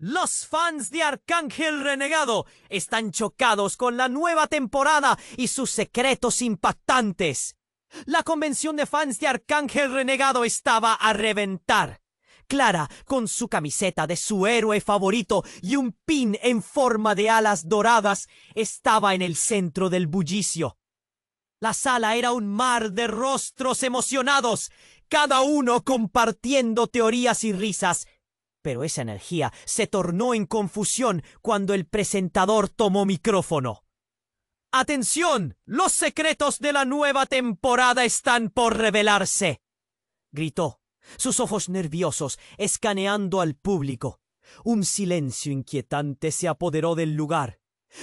Los fans de Arcángel Renegado están chocados con la nueva temporada y sus secretos impactantes. La convención de fans de Arcángel Renegado estaba a reventar. Clara, con su camiseta de su héroe favorito y un pin en forma de alas doradas, estaba en el centro del bullicio. La sala era un mar de rostros emocionados, cada uno compartiendo teorías y risas. Pero esa energía se tornó en confusión cuando el presentador tomó micrófono. ¡Atención! ¡Los secretos de la nueva temporada están por revelarse!, gritó, sus ojos nerviosos escaneando al público. Un silencio inquietante se apoderó del lugar.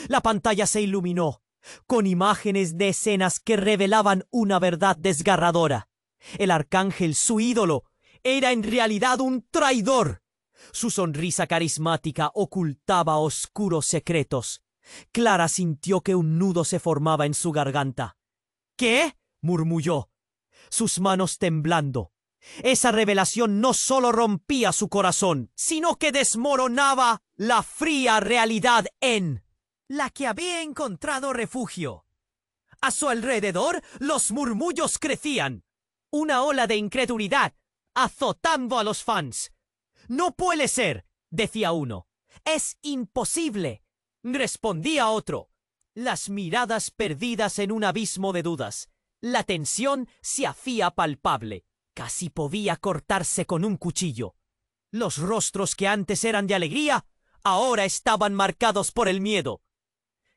La pantalla se iluminó con imágenes de escenas que revelaban una verdad desgarradora. El arcángel, su ídolo, era en realidad un traidor. Su sonrisa carismática ocultaba oscuros secretos. Clara sintió que un nudo se formaba en su garganta. ¿Qué?, murmulló, sus manos temblando. Esa revelación no solo rompía su corazón, sino que desmoronaba la fría realidad en la que había encontrado refugio. A su alrededor, los murmullos crecían. Una ola de incredulidad azotando a los fans. «No puede ser», decía uno. «Es imposible», respondía otro. Las miradas perdidas en un abismo de dudas. La tensión se hacía palpable. Casi podía cortarse con un cuchillo. Los rostros que antes eran de alegría, ahora estaban marcados por el miedo.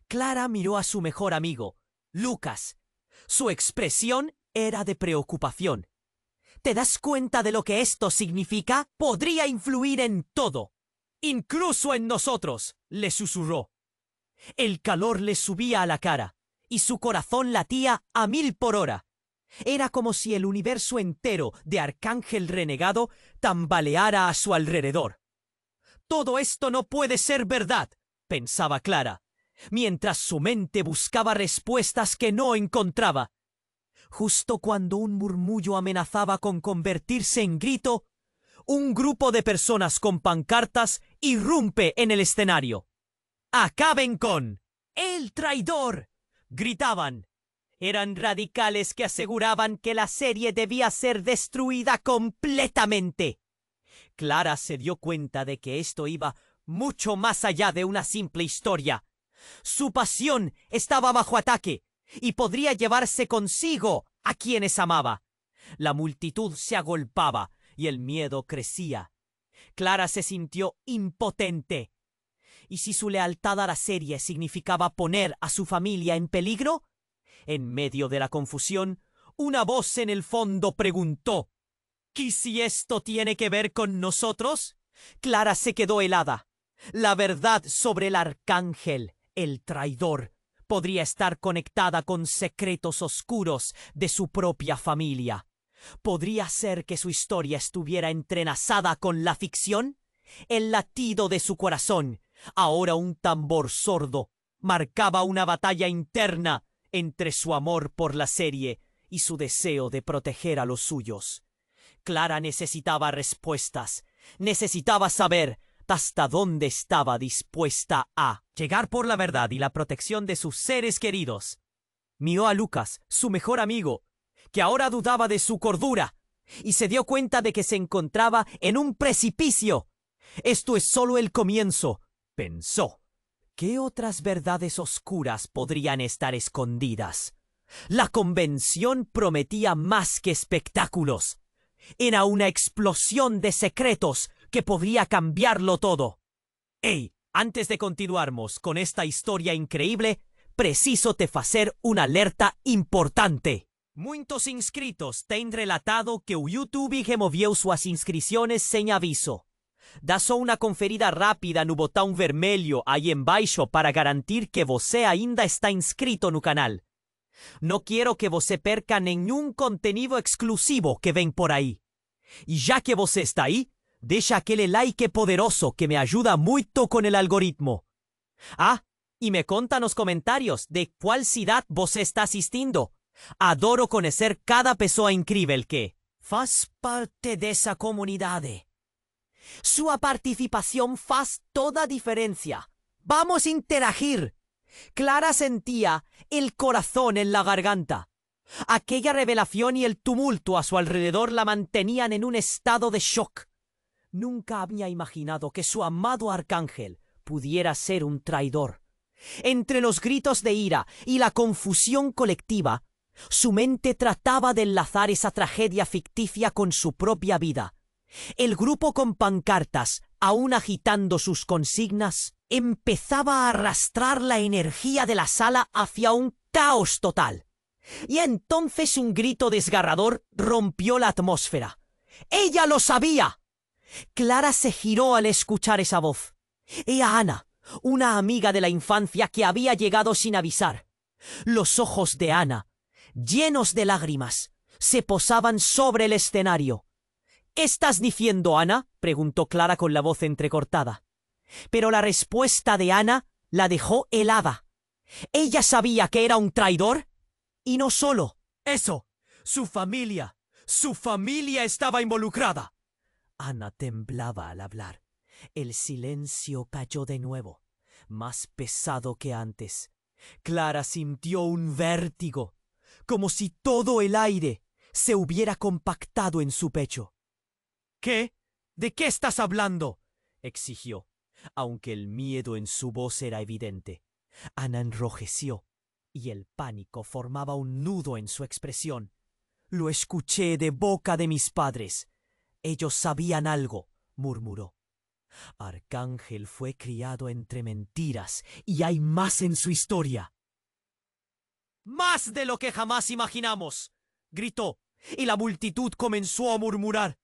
Clara miró a su mejor amigo, Lucas. Su expresión era de preocupación. ¿Te das cuenta de lo que esto significa? Podría influir en todo, incluso en nosotros, le susurró. El calor le subía a la cara y su corazón latía a 1000 por hora. Era como si el universo entero de Arcángel Renegado tambaleara a su alrededor. Todo esto no puede ser verdad, pensaba Clara, mientras su mente buscaba respuestas que no encontraba. Justo cuando un murmullo amenazaba con convertirse en grito, un grupo de personas con pancartas irrumpe en el escenario. «¡Acaben con el traidor!», gritaban. Eran radicales que aseguraban que la serie debía ser destruida completamente. Clara se dio cuenta de que esto iba mucho más allá de una simple historia. Su pasión estaba bajo ataque y podría llevarse consigo a quienes amaba. La multitud se agolpaba y el miedo crecía. Clara se sintió impotente. ¿Y si su lealtad a la serie significaba poner a su familia en peligro? En medio de la confusión, una voz en el fondo preguntó: ¿y si esto tiene que ver con nosotros? Clara se quedó helada. La verdad sobre el arcángel, el traidor, podría estar conectada con secretos oscuros de su propia familia. ¿Podría ser que su historia estuviera entrelazada con la ficción? El latido de su corazón, ahora un tambor sordo, marcaba una batalla interna entre su amor por la serie y su deseo de proteger a los suyos. Clara necesitaba respuestas, necesitaba saber hasta dónde estaba dispuesta a llegar por la verdad y la protección de sus seres queridos. Miró a Lucas, su mejor amigo, que ahora dudaba de su cordura, y se dio cuenta de que se encontraba en un precipicio. Esto es solo el comienzo, pensó. ¿Qué otras verdades oscuras podrían estar escondidas? La convención prometía más que espectáculos. Era una explosión de secretos que podría cambiarlo todo. ¡Ey! Antes de continuarmos con esta historia increíble, preciso te fazer una alerta importante. Muitos inscritos têm relatado que o YouTube removeu suas inscrições sem aviso. Dá só uma conferida rápida no botão vermelho aí embaixo para garantir que você ainda está inscrito no canal. Não quero que você perca nenhum conteúdo exclusivo que vem por aí. E já que você está aí, deixa aquele like poderoso que me ajuda muito com o algoritmo. Ah, e me conta nos comentários de qual cidade você está assistindo. Adoro conhecer cada pessoa incrível que faz parte dessa comunidade. Su participación faz toda diferencia. Vamos a interagir. Clara sentía el corazón en la garganta. Aquella revelación y el tumulto a su alrededor la mantenían en un estado de shock. Nunca había imaginado que su amado arcángel pudiera ser un traidor. Entre los gritos de ira y la confusión colectiva, su mente trataba de enlazar esa tragedia ficticia con su propia vida. El grupo con pancartas, aún agitando sus consignas, empezaba a arrastrar la energía de la sala hacia un caos total. Y entonces un grito desgarrador rompió la atmósfera. ¡Ella lo sabía! Clara se giró al escuchar esa voz. Era Ana, una amiga de la infancia que había llegado sin avisar. Los ojos de Ana, llenos de lágrimas, se posaban sobre el escenario. ¿Qué estás diciendo, Ana?, preguntó Clara con la voz entrecortada. Pero la respuesta de Ana la dejó helada. ¿Ella sabía que era un traidor? Y no solo eso, su familia estaba involucrada. Ana temblaba al hablar. El silencio cayó de nuevo, más pesado que antes. Clara sintió un vértigo, como si todo el aire se hubiera compactado en su pecho. ¿Qué? ¿De qué estás hablando?, exigió, aunque el miedo en su voz era evidente. Ana enrojeció, y el pánico formaba un nudo en su expresión. Lo escuché de boca de mis padres. Ellos sabían algo, murmuró. Arcángel fue criado entre mentiras, y hay más en su historia. ¡Más de lo que jamás imaginamos!, gritó, y la multitud comenzó a murmurar.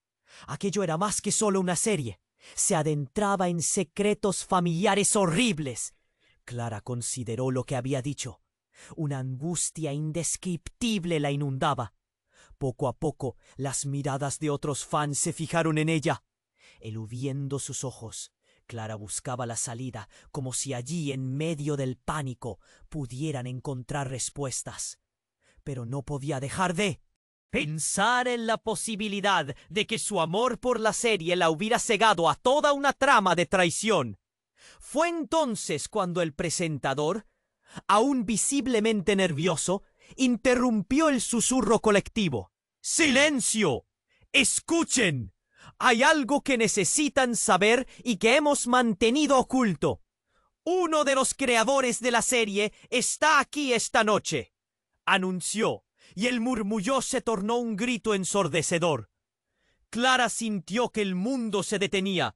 Aquello era más que solo una serie. Se adentraba en secretos familiares horribles. Clara consideró lo que había dicho. Una angustia indescriptible la inundaba. Poco a poco, las miradas de otros fans se fijaron en ella. Eludiendo sus ojos, Clara buscaba la salida, como si allí, en medio del pánico, pudieran encontrar respuestas. Pero no podía dejar de pensar en la posibilidad de que su amor por la serie la hubiera cegado a toda una trama de traición. Fue entonces cuando el presentador, aún visiblemente nervioso, interrumpió el susurro colectivo. ¡Silencio! ¡Escuchen! Hay algo que necesitan saber y que hemos mantenido oculto. Uno de los creadores de la serie está aquí esta noche, anunció, y el murmullo se tornó un grito ensordecedor. Clara sintió que el mundo se detenía.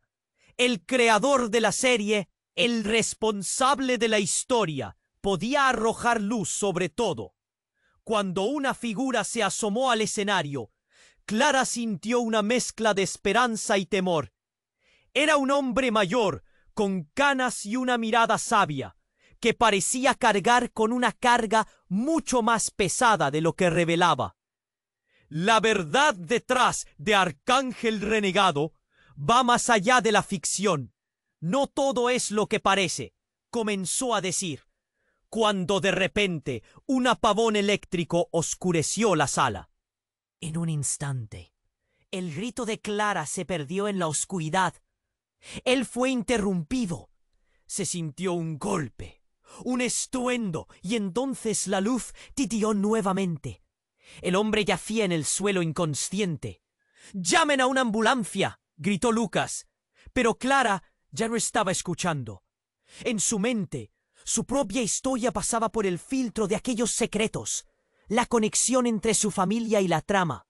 El creador de la serie, el responsable de la historia, podía arrojar luz sobre todo. Cuando una figura se asomó al escenario, Clara sintió una mezcla de esperanza y temor. Era un hombre mayor, con canas y una mirada sabia, que parecía cargar con una carga mucho más pesada de lo que revelaba. La verdad detrás de Arcángel Renegado va más allá de la ficción. No todo es lo que parece, comenzó a decir, cuando de repente un apagón eléctrico oscureció la sala. En un instante, el grito de Clara se perdió en la oscuridad. Él fue interrumpido. Se sintió un golpe, un estruendo, y entonces la luz titió nuevamente. El hombre yacía en el suelo inconsciente. «¡Llamen a una ambulancia!», gritó Lucas. Pero Clara ya no estaba escuchando. En su mente, su propia historia pasaba por el filtro de aquellos secretos. La conexión entre su familia y la trama,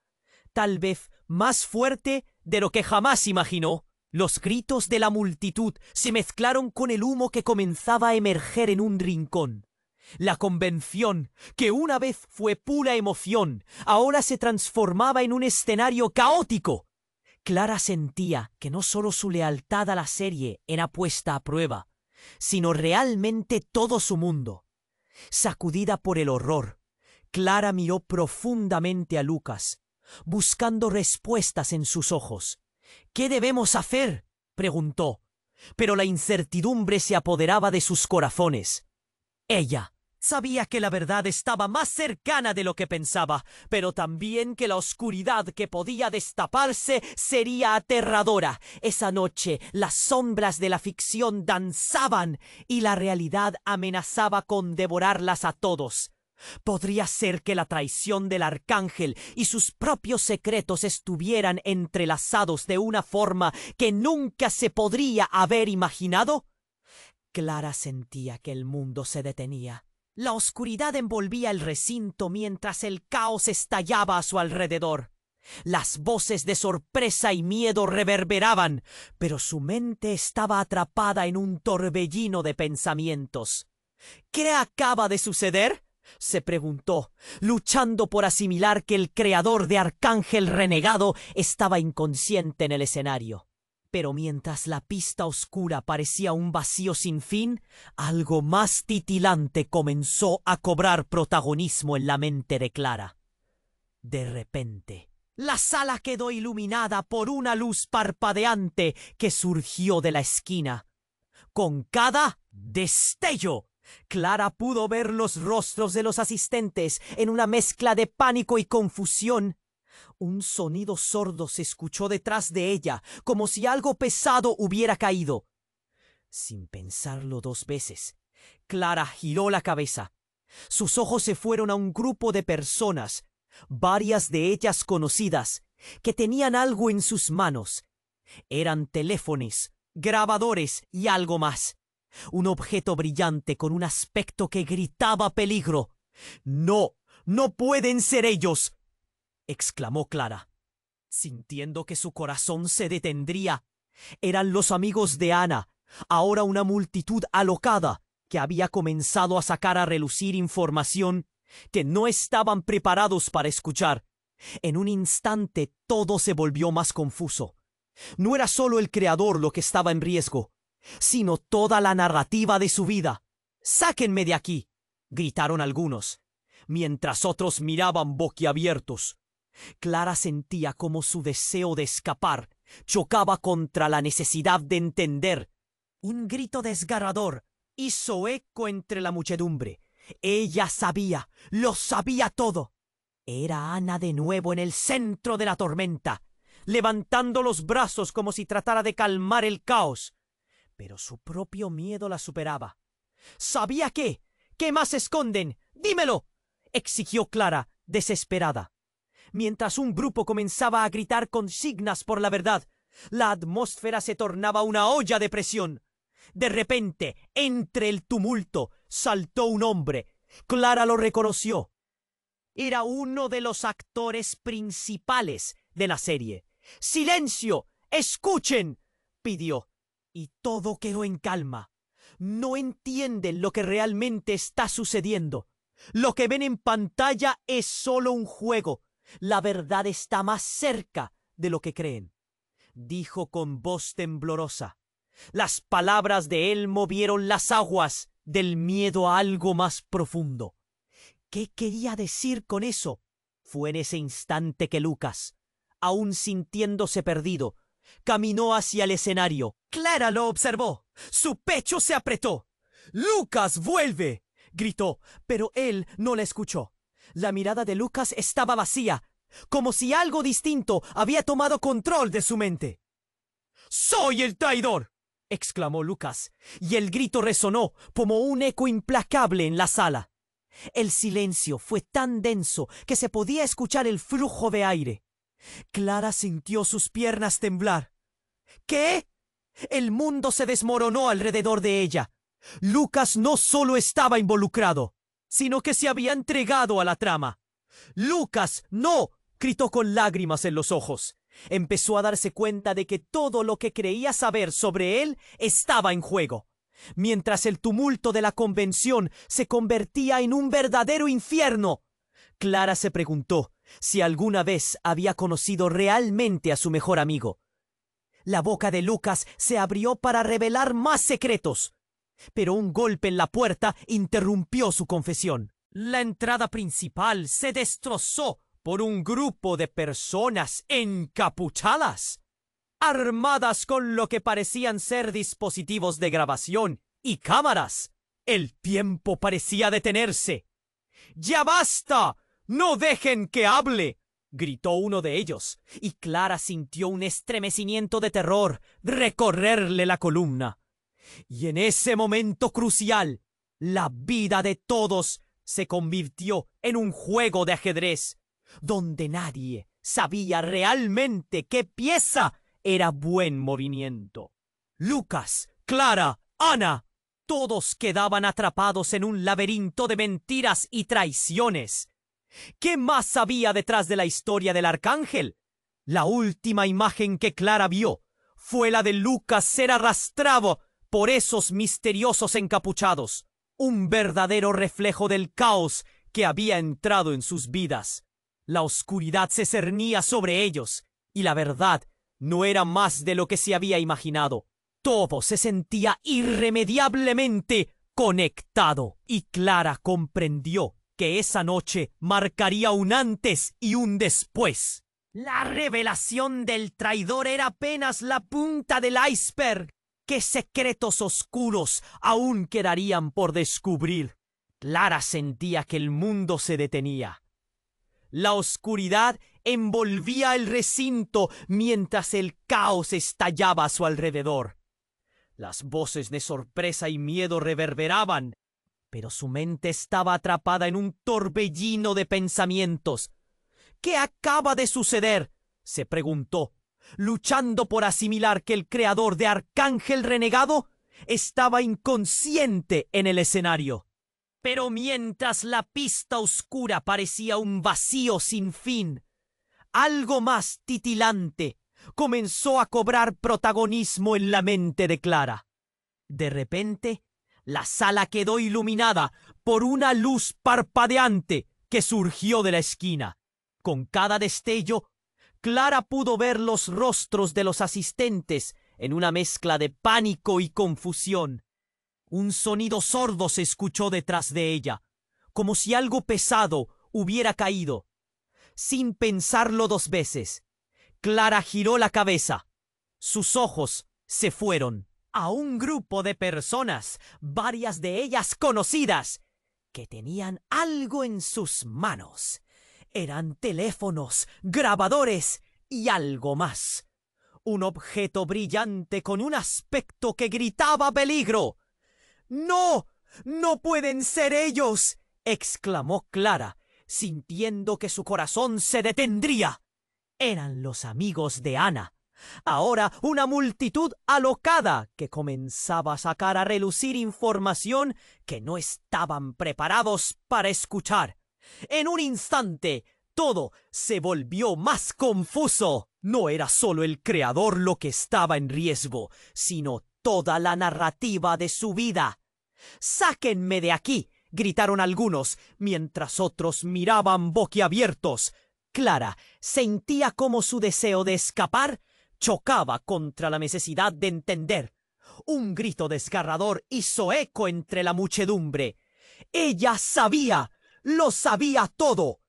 tal vez más fuerte de lo que jamás imaginó. Los gritos de la multitud se mezclaron con el humo que comenzaba a emerger en un rincón. La convención, que una vez fue pura emoción, ahora se transformaba en un escenario caótico. Clara sentía que no solo su lealtad a la serie era puesta a prueba, sino realmente todo su mundo. Sacudida por el horror, Clara miró profundamente a Lucas, buscando respuestas en sus ojos. «¿Qué debemos hacer?», preguntó, pero la incertidumbre se apoderaba de sus corazones. Ella, Sabía que la verdad estaba más cercana de lo que pensaba, pero también que la oscuridad que podía destaparse sería aterradora. Esa noche las sombras de la ficción danzaban y la realidad amenazaba con devorarlas a todos. Podría ser que la traición del arcángel y sus propios secretos estuvieran entrelazados de una forma que nunca se podría haber imaginado. Clara sentía que el mundo se detenía. La oscuridad envolvía el recinto mientras el caos estallaba a su alrededor. Las voces de sorpresa y miedo reverberaban, pero su mente estaba atrapada en un torbellino de pensamientos. ¿Qué acaba de suceder?, se preguntó, luchando por asimilar que el creador de Arcángel Renegado estaba inconsciente en el escenario. Pero mientras la pista oscura parecía un vacío sin fin, algo más titilante comenzó a cobrar protagonismo en la mente de Clara. De repente, la sala quedó iluminada por una luz parpadeante que surgió de la esquina. Con cada destello, Clara pudo ver los rostros de los asistentes en una mezcla de pánico y confusión. Un sonido sordo se escuchó detrás de ella, como si algo pesado hubiera caído. Sin pensarlo dos veces, Clara giró la cabeza. Sus ojos se fueron a un grupo de personas, varias de ellas conocidas, que tenían algo en sus manos. Eran teléfonos, grabadores y algo más. Un objeto brillante con un aspecto que gritaba peligro. «¡No! ¡No pueden ser ellos!», exclamó Clara, sintiendo que su corazón se detendría. Eran los amigos de Ana, ahora una multitud alocada que había comenzado a sacar a relucir información que no estaban preparados para escuchar. En un instante todo se volvió más confuso. No era solo el creador lo que estaba en riesgo, sino toda la narrativa de su vida. «¡Sáquenme de aquí!», gritaron algunos, mientras otros miraban boquiabiertos. Clara sentía como su deseo de escapar chocaba contra la necesidad de entender. Un grito desgarrador hizo eco entre la muchedumbre. Ella sabía, lo sabía todo. Era Ana de nuevo en el centro de la tormenta, levantando los brazos como si tratara de calmar el caos. Pero su propio miedo la superaba. «¿Sabía qué? ¿Qué más esconden? ¡Dímelo!», exigió Clara, desesperada. Mientras un grupo comenzaba a gritar consignas por la verdad, la atmósfera se tornaba una olla de presión. De repente, entre el tumulto, saltó un hombre. Clara lo reconoció. Era uno de los actores principales de la serie. «¡Silencio! ¡Escuchen!», pidió. Y todo quedó en calma. No entienden lo que realmente está sucediendo. Lo que ven en pantalla es solo un juego. La verdad está más cerca de lo que creen», dijo con voz temblorosa. Las palabras de él movieron las aguas del miedo a algo más profundo. ¿Qué quería decir con eso? Fue en ese instante que Lucas, aún sintiéndose perdido, caminó hacia el escenario. Clara lo observó. Su pecho se apretó. «¡Lucas, vuelve!», gritó, pero él no la escuchó. La mirada de Lucas estaba vacía, como si algo distinto había tomado control de su mente. «¡Soy el traidor!», exclamó Lucas, y el grito resonó como un eco implacable en la sala. El silencio fue tan denso que se podía escuchar el flujo de aire. Clara sintió sus piernas temblar. ¿Qué? El mundo se desmoronó alrededor de ella. Lucas no solo estaba involucrado, sino que se había entregado a la trama. «¡Lucas, no!», gritó con lágrimas en los ojos. Empezó a darse cuenta de que todo lo que creía saber sobre él estaba en juego. Mientras el tumulto de la convención se convertía en un verdadero infierno, Clara se preguntó si alguna vez había conocido realmente a su mejor amigo. La boca de Lucas se abrió para revelar más secretos, pero un golpe en la puerta interrumpió su confesión. La entrada principal se destrozó por un grupo de personas encapuchadas, armadas con lo que parecían ser dispositivos de grabación y cámaras. El tiempo parecía detenerse. ¡Ya basta! ¡No dejen que hable!, gritó uno de ellos, y Clara sintió un estremecimiento de terror recorrerle la columna. Y en ese momento crucial, la vida de todos se convirtió en un juego de ajedrez, donde nadie sabía realmente qué pieza era buen movimiento. Lucas, Clara, Ana, todos quedaban atrapados en un laberinto de mentiras y traiciones. ¿Qué más había detrás de la historia del arcángel? La última imagen que Clara vio fue la de Lucas ser arrastrado por esos misteriosos encapuchados, un verdadero reflejo del caos que había entrado en sus vidas. La oscuridad se cernía sobre ellos, y la verdad no era más de lo que se había imaginado. Todo se sentía irremediablemente conectado, y Clara comprendió que esa noche marcaría un antes y un después. La revelación del traidor era apenas la punta del iceberg. ¿Qué secretos oscuros aún quedarían por descubrir? Clara sentía que el mundo se detenía. La oscuridad envolvía el recinto mientras el caos estallaba a su alrededor. Las voces de sorpresa y miedo reverberaban, pero su mente estaba atrapada en un torbellino de pensamientos. ¿Qué acaba de suceder?, se preguntó, luchando por asimilar que el creador de Arcángel Renegado estaba inconsciente en el escenario. Pero mientras la pista oscura parecía un vacío sin fin, algo más titilante comenzó a cobrar protagonismo en la mente de Clara. De repente, la sala quedó iluminada por una luz parpadeante que surgió de la esquina. Con cada destello, Clara pudo ver los rostros de los asistentes en una mezcla de pánico y confusión. Un sonido sordo se escuchó detrás de ella, como si algo pesado hubiera caído. Sin pensarlo dos veces, Clara giró la cabeza. Sus ojos se fueron a un grupo de personas, varias de ellas conocidas, que tenían algo en sus manos. Eran teléfonos, grabadores y algo más. Un objeto brillante con un aspecto que gritaba peligro. ¡No! ¡No pueden ser ellos!, exclamó Clara, sintiendo que su corazón se detendría. Eran los amigos de Ana. Ahora una multitud alocada que comenzaba a sacar a relucir información que no estaban preparados para escuchar. En un instante, todo se volvió más confuso. No era solo el creador lo que estaba en riesgo, sino toda la narrativa de su vida. «¡Sáquenme de aquí!», gritaron algunos, mientras otros miraban boquiabiertos. Clara sentía como su deseo de escapar chocaba contra la necesidad de entender. Un grito desgarrador hizo eco entre la muchedumbre. Ella sabía, lo sabía todo.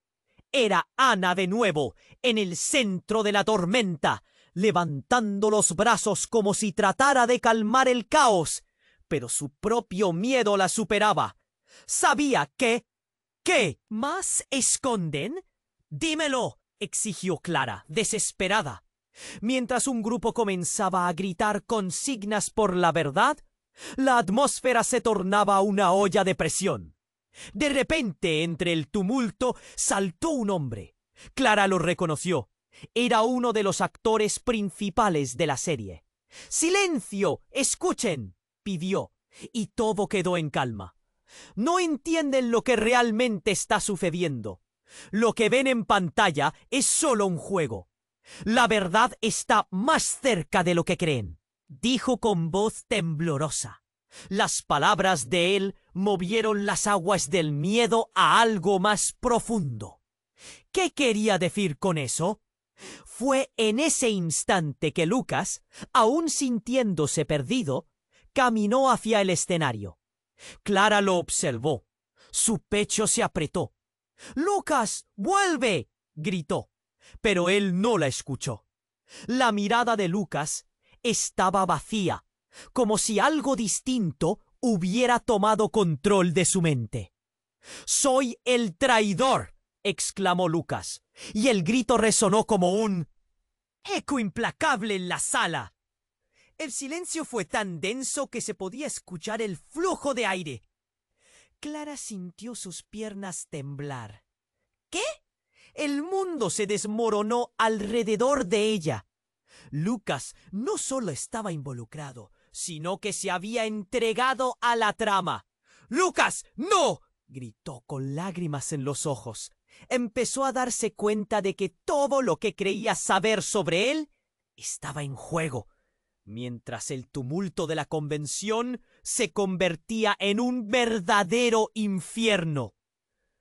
Era Ana de nuevo, en el centro de la tormenta, levantando los brazos como si tratara de calmar el caos, pero su propio miedo la superaba. Sabía que... ¿Qué más esconden? «Dímelo», exigió Clara, desesperada. Mientras un grupo comenzaba a gritar consignas por la verdad, la atmósfera se tornaba una olla de presión. De repente, entre el tumulto, saltó un hombre. Clara lo reconoció. Era uno de los actores principales de la serie. «¡Silencio! ¡Escuchen!», pidió, y todo quedó en calma. No entienden lo que realmente está sucediendo. Lo que ven en pantalla es solo un juego. La verdad está más cerca de lo que creen», dijo con voz temblorosa. Las palabras de él movieron las aguas del miedo a algo más profundo. ¿Qué quería decir con eso? Fue en ese instante que Lucas, aún sintiéndose perdido, caminó hacia el escenario. Clara lo observó. Su pecho se apretó. «¡Lucas, vuelve!», gritó, pero él no la escuchó. La mirada de Lucas estaba vacía, como si algo distinto hubiera tomado control de su mente. «¡Soy el traidor!», exclamó Lucas, y el grito resonó como un eco implacable en la sala. El silencio fue tan denso que se podía escuchar el flujo de aire. Clara sintió sus piernas temblar. ¿Qué? El mundo se desmoronó alrededor de ella. Lucas no solo estaba involucrado, sino que se había entregado a la trama. «¡Lucas, no!», gritó con lágrimas en los ojos. Empezó a darse cuenta de que todo lo que creía saber sobre él estaba en juego, mientras el tumulto de la convención se convertía en un verdadero infierno.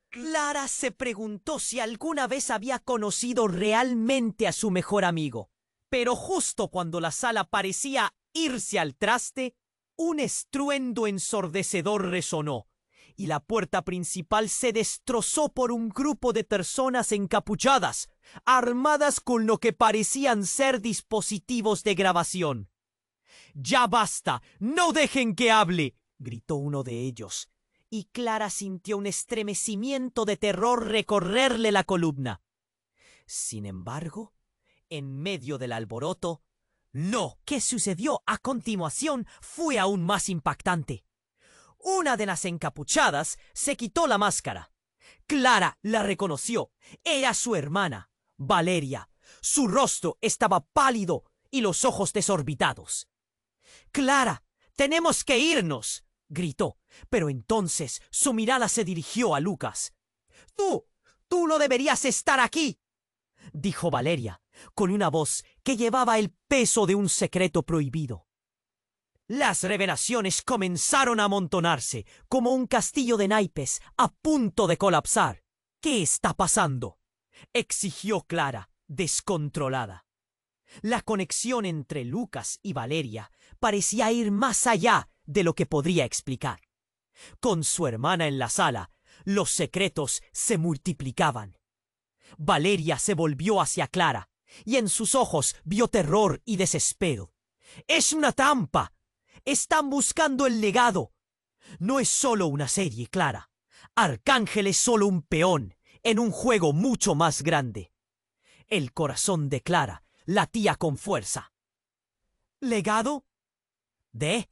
Clara se preguntó si alguna vez había conocido realmente a su mejor amigo, pero justo cuando la sala parecía irse al traste, un estruendo ensordecedor resonó, y la puerta principal se destrozó por un grupo de personas encapuchadas, armadas con lo que parecían ser dispositivos de grabación. «¡Ya basta! ¡No dejen que hable!», gritó uno de ellos, y Clara sintió un estremecimiento de terror recorrerle la columna. Sin embargo, en medio del alboroto, lo que sucedió a continuación fue aún más impactante. Una de las encapuchadas se quitó la máscara. Clara la reconoció. Era su hermana, Valeria. Su rostro estaba pálido y los ojos desorbitados. «¡Clara, tenemos que irnos!», gritó, pero entonces su mirada se dirigió a Lucas. Tú no deberías estar aquí», dijo Valeria, con una voz que llevaba el peso de un secreto prohibido. Las revelaciones comenzaron a amontonarse, como un castillo de naipes a punto de colapsar. «¿Qué está pasando?», exigió Clara, descontrolada. La conexión entre Lucas y Valeria parecía ir más allá de lo que podría explicar. Con su hermana en la sala, los secretos se multiplicaban. Valeria se volvió hacia Clara, y en sus ojos vio terror y desespero. «¡Es una trampa! Están buscando el legado. No es solo una serie, Clara. Arcángel es solo un peón en un juego mucho más grande». El corazón de Clara latía con fuerza. «¿Legado? ¿De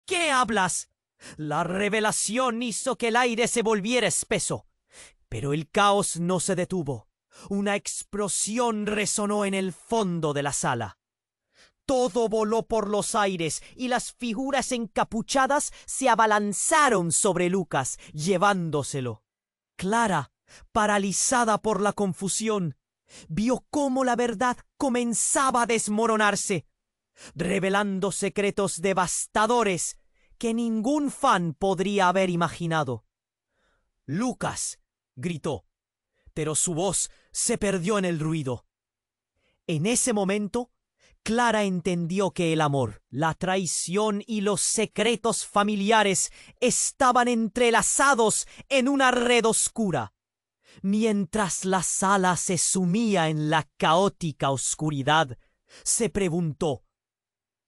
qué hablas?». La revelación hizo que el aire se volviera espeso, pero el caos no se detuvo. Una explosión resonó en el fondo de la sala. Todo voló por los aires y las figuras encapuchadas se abalanzaron sobre Lucas, llevándoselo. Clara, paralizada por la confusión, vio cómo la verdad comenzaba a desmoronarse, revelando secretos devastadores que ningún fan podría haber imaginado. «¡Lucas!», gritó, pero su voz se perdió en el ruido. En ese momento, Clara entendió que el amor, la traición y los secretos familiares estaban entrelazados en una red oscura. Mientras la sala se sumía en la caótica oscuridad, se preguntó: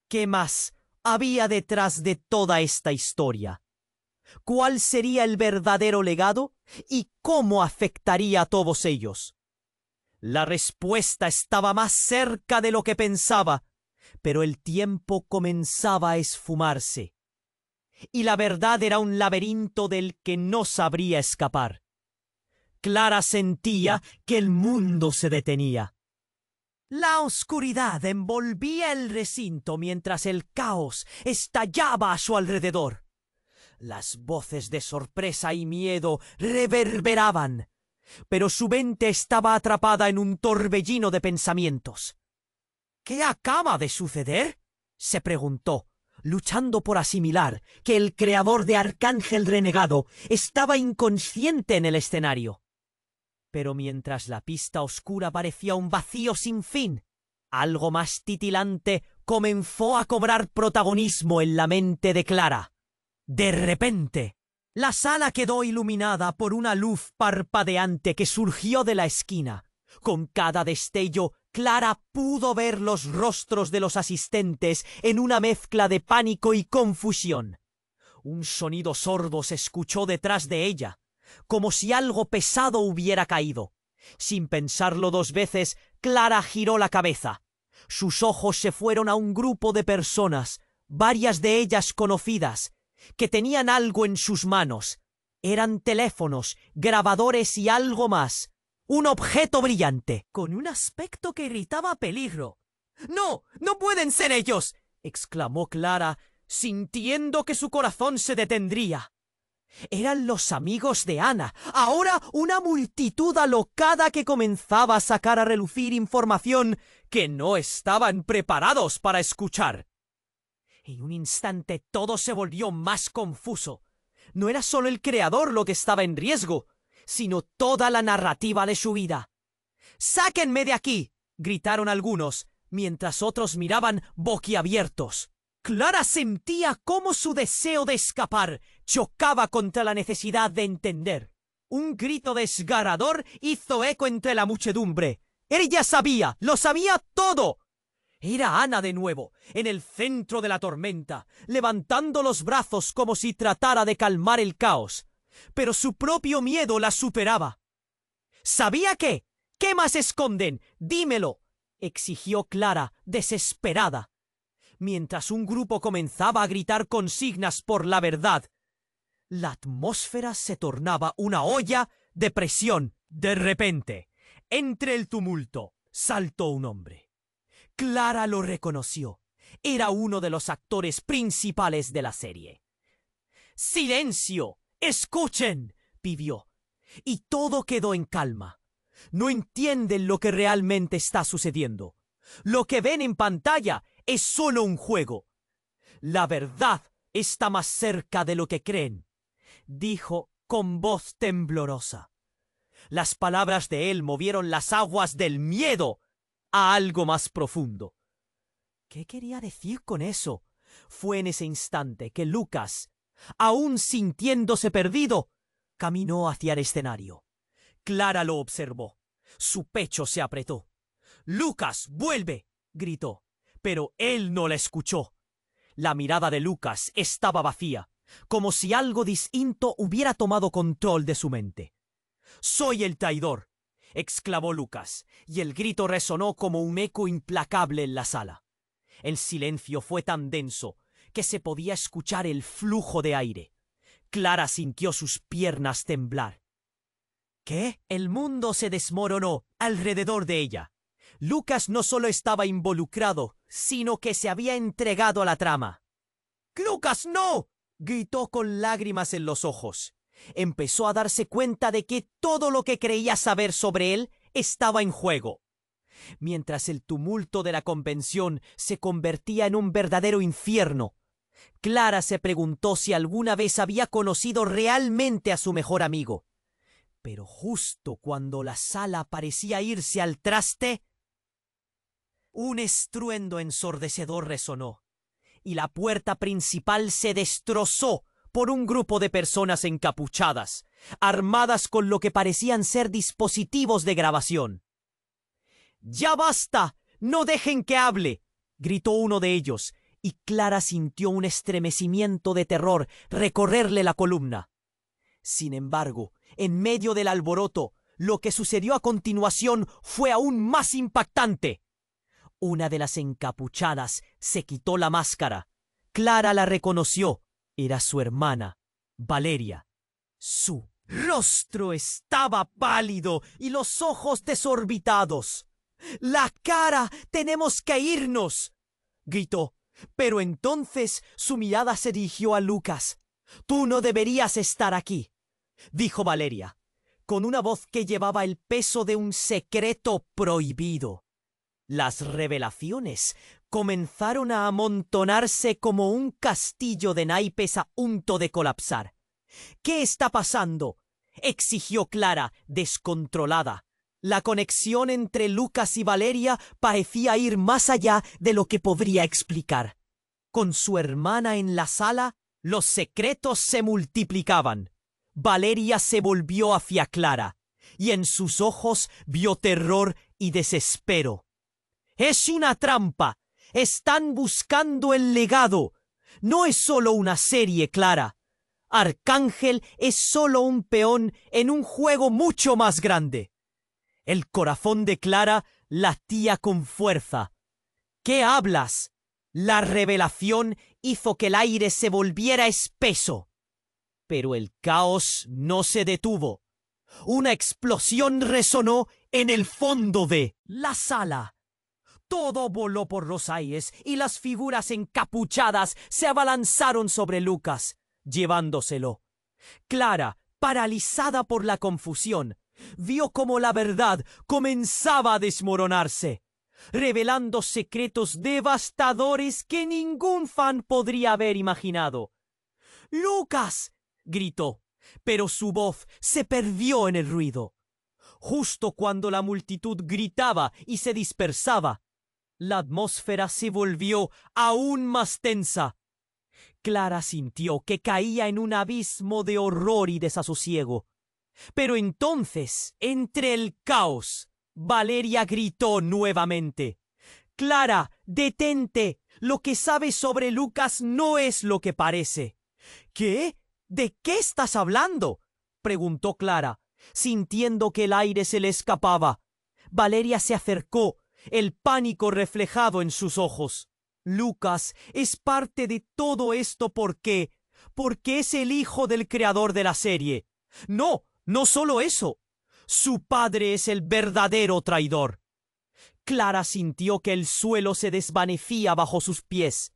¿qué más había detrás de toda esta historia? ¿Cuál sería el verdadero legado y cómo afectaría a todos ellos? La respuesta estaba más cerca de lo que pensaba, pero el tiempo comenzaba a esfumarse, y la verdad era un laberinto del que no sabría escapar. Clara sentía que el mundo se detenía. La oscuridad envolvía el recinto mientras el caos estallaba a su alrededor. Las voces de sorpresa y miedo reverberaban, pero su mente estaba atrapada en un torbellino de pensamientos. «¿Qué acaba de suceder?», se preguntó, luchando por asimilar que el creador de Arcángel Renegado estaba inconsciente en el escenario. Pero mientras la pista oscura parecía un vacío sin fin, algo más titilante comenzó a cobrar protagonismo en la mente de Clara. De repente, la sala quedó iluminada por una luz parpadeante que surgió de la esquina. Con cada destello, Clara pudo ver los rostros de los asistentes en una mezcla de pánico y confusión. Un sonido sordo se escuchó detrás de ella, como si algo pesado hubiera caído. Sin pensarlo dos veces, Clara giró la cabeza. Sus ojos se fueron a un grupo de personas, varias de ellas conocidas, que tenían algo en sus manos. Eran teléfonos, grabadores y algo más. Un objeto brillante, con un aspecto que irritaba a peligro. —¡No! ¡No pueden ser ellos! —exclamó Clara, sintiendo que su corazón se detendría. Eran los amigos de Ana, ahora una multitud alocada que comenzaba a sacar a relucir información que no estaban preparados para escuchar. En un instante todo se volvió más confuso. No era solo el creador lo que estaba en riesgo, sino toda la narrativa de su vida. —¡Sáquenme de aquí! —gritaron algunos, mientras otros miraban boquiabiertos. Clara sentía cómo su deseo de escapar chocaba contra la necesidad de entender. Un grito desgarrador hizo eco entre la muchedumbre. Ella sabía, lo sabía todo. Era Ana de nuevo, en el centro de la tormenta, levantando los brazos como si tratara de calmar el caos. Pero su propio miedo la superaba. —¿Sabía qué? ¿Qué más esconden? ¡Dímelo! —exigió Clara, desesperada. Mientras un grupo comenzaba a gritar consignas por la verdad, la atmósfera se tornaba una olla de presión. De repente, entre el tumulto, saltó un hombre. Clara lo reconoció. Era uno de los actores principales de la serie. —¡Silencio! ¡Escuchen! —pidió. Y todo quedó en calma. No entienden lo que realmente está sucediendo. Lo que ven en pantalla es solo un juego. La verdad está más cerca de lo que creen —dijo con voz temblorosa. Las palabras de él movieron las aguas del miedo a algo más profundo. ¿Qué quería decir con eso? Fue en ese instante que Lucas, aún sintiéndose perdido, caminó hacia el escenario. Clara lo observó. Su pecho se apretó. —¡Lucas, vuelve! —gritó. Pero él no la escuchó. La mirada de Lucas estaba vacía, como si algo distinto hubiera tomado control de su mente. —¡Soy el traidor! —exclamó Lucas, y el grito resonó como un eco implacable en la sala. El silencio fue tan denso que se podía escuchar el flujo de aire. Clara sintió sus piernas temblar. ¿Qué? El mundo se desmoronó alrededor de ella. Lucas no solo estaba involucrado, sino que se había entregado a la trama. —¡Lucas, no! —gritó con lágrimas en los ojos. Empezó a darse cuenta de que todo lo que creía saber sobre él estaba en juego. Mientras el tumulto de la convención se convertía en un verdadero infierno, Clara se preguntó si alguna vez había conocido realmente a su mejor amigo. Pero justo cuando la sala parecía irse al traste, un estruendo ensordecedor resonó, y la puerta principal se destrozó por un grupo de personas encapuchadas, armadas con lo que parecían ser dispositivos de grabación. —¡Ya basta! ¡No dejen que hable! —gritó uno de ellos, y Clara sintió un estremecimiento de terror recorrerle la columna. Sin embargo, en medio del alboroto, lo que sucedió a continuación fue aún más impactante. Una de las encapuchadas se quitó la máscara. Clara la reconoció. Era su hermana, Valeria. Su rostro estaba pálido y los ojos desorbitados. —¡La cara! ¡Tenemos que irnos! —gritó. Pero entonces su mirada se dirigió a Lucas. —Tú no deberías estar aquí —dijo Valeria, con una voz que llevaba el peso de un secreto prohibido. Las revelaciones comenzaron a amontonarse como un castillo de naipes a punto de colapsar. —¿Qué está pasando? —exigió Clara, descontrolada. La conexión entre Lucas y Valeria parecía ir más allá de lo que podría explicar. Con su hermana en la sala, los secretos se multiplicaban. Valeria se volvió hacia Clara, y en sus ojos vio terror y desespero. —¡Es una trampa! ¡Están buscando el legado! No es solo una serie, Clara. Arcángel es solo un peón en un juego mucho más grande. El corazón de Clara latía con fuerza. ¿Qué hablas? La revelación hizo que el aire se volviera espeso. Pero el caos no se detuvo. Una explosión resonó en el fondo de la sala. Todo voló por los aires y las figuras encapuchadas se abalanzaron sobre Lucas, llevándoselo. Clara, paralizada por la confusión, vio cómo la verdad comenzaba a desmoronarse, revelando secretos devastadores que ningún fan podría haber imaginado. ¡Lucas!, gritó, pero su voz se perdió en el ruido. Justo cuando la multitud gritaba y se dispersaba, la atmósfera se volvió aún más tensa. Clara sintió que caía en un abismo de horror y desasosiego. Pero entonces, entre el caos, Valeria gritó nuevamente: «Clara, detente. Lo que sabes sobre Lucas no es lo que parece». «¿Qué? ¿De qué estás hablando?», preguntó Clara, sintiendo que el aire se le escapaba. Valeria se acercó, el pánico reflejado en sus ojos. «Lucas es parte de todo esto porque es el hijo del creador de la serie. No, no solo eso. Su padre es el verdadero traidor». Clara sintió que el suelo se desvanecía bajo sus pies.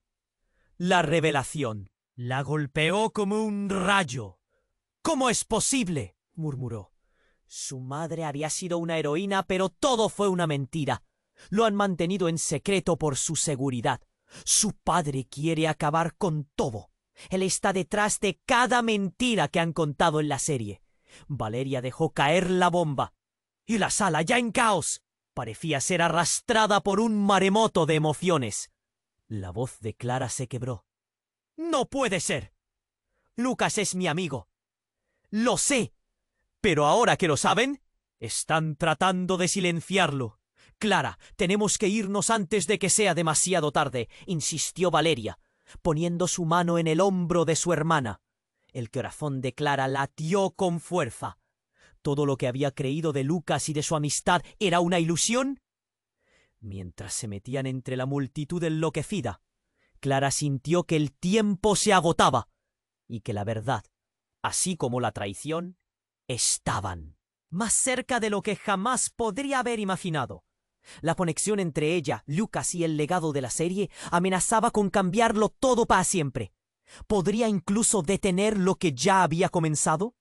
La revelación la golpeó como un rayo. «¿Cómo es posible?», murmuró. Su madre había sido una heroína, pero todo fue una mentira. Lo han mantenido en secreto por su seguridad. Su padre quiere acabar con todo. Él está detrás de cada mentira que han contado en la serie. Valeria dejó caer la bomba. Y la sala, ya en caos, parecía ser arrastrada por un maremoto de emociones. La voz de Clara se quebró. «No puede ser. Lucas es mi amigo. Lo sé. Pero ahora que lo saben, están tratando de silenciarlo. Clara, tenemos que irnos antes de que sea demasiado tarde», insistió Valeria, poniendo su mano en el hombro de su hermana. El corazón de Clara latió con fuerza. ¿Todo lo que había creído de Lucas y de su amistad era una ilusión? Mientras se metían entre la multitud enloquecida, Clara sintió que el tiempo se agotaba y que la verdad, así como la traición, estaban más cerca de lo que jamás podría haber imaginado. La conexión entre ella, Lucas y el legado de la serie amenazaba con cambiarlo todo para siempre. ¿Podría incluso detener lo que ya había comenzado?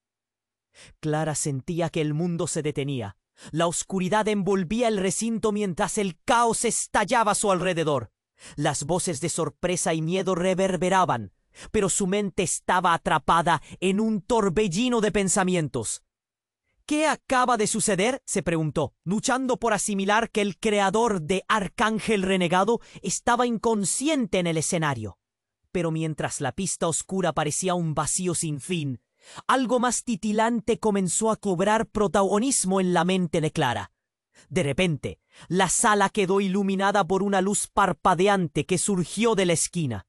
Clara sentía que el mundo se detenía. La oscuridad envolvía el recinto mientras el caos estallaba a su alrededor. Las voces de sorpresa y miedo reverberaban, pero su mente estaba atrapada en un torbellino de pensamientos. «¿Qué acaba de suceder?», se preguntó, luchando por asimilar que el creador de Arcángel Renegado estaba inconsciente en el escenario. Pero mientras la pista oscura parecía un vacío sin fin, algo más titilante comenzó a cobrar protagonismo en la mente de Clara. De repente, la sala quedó iluminada por una luz parpadeante que surgió de la esquina.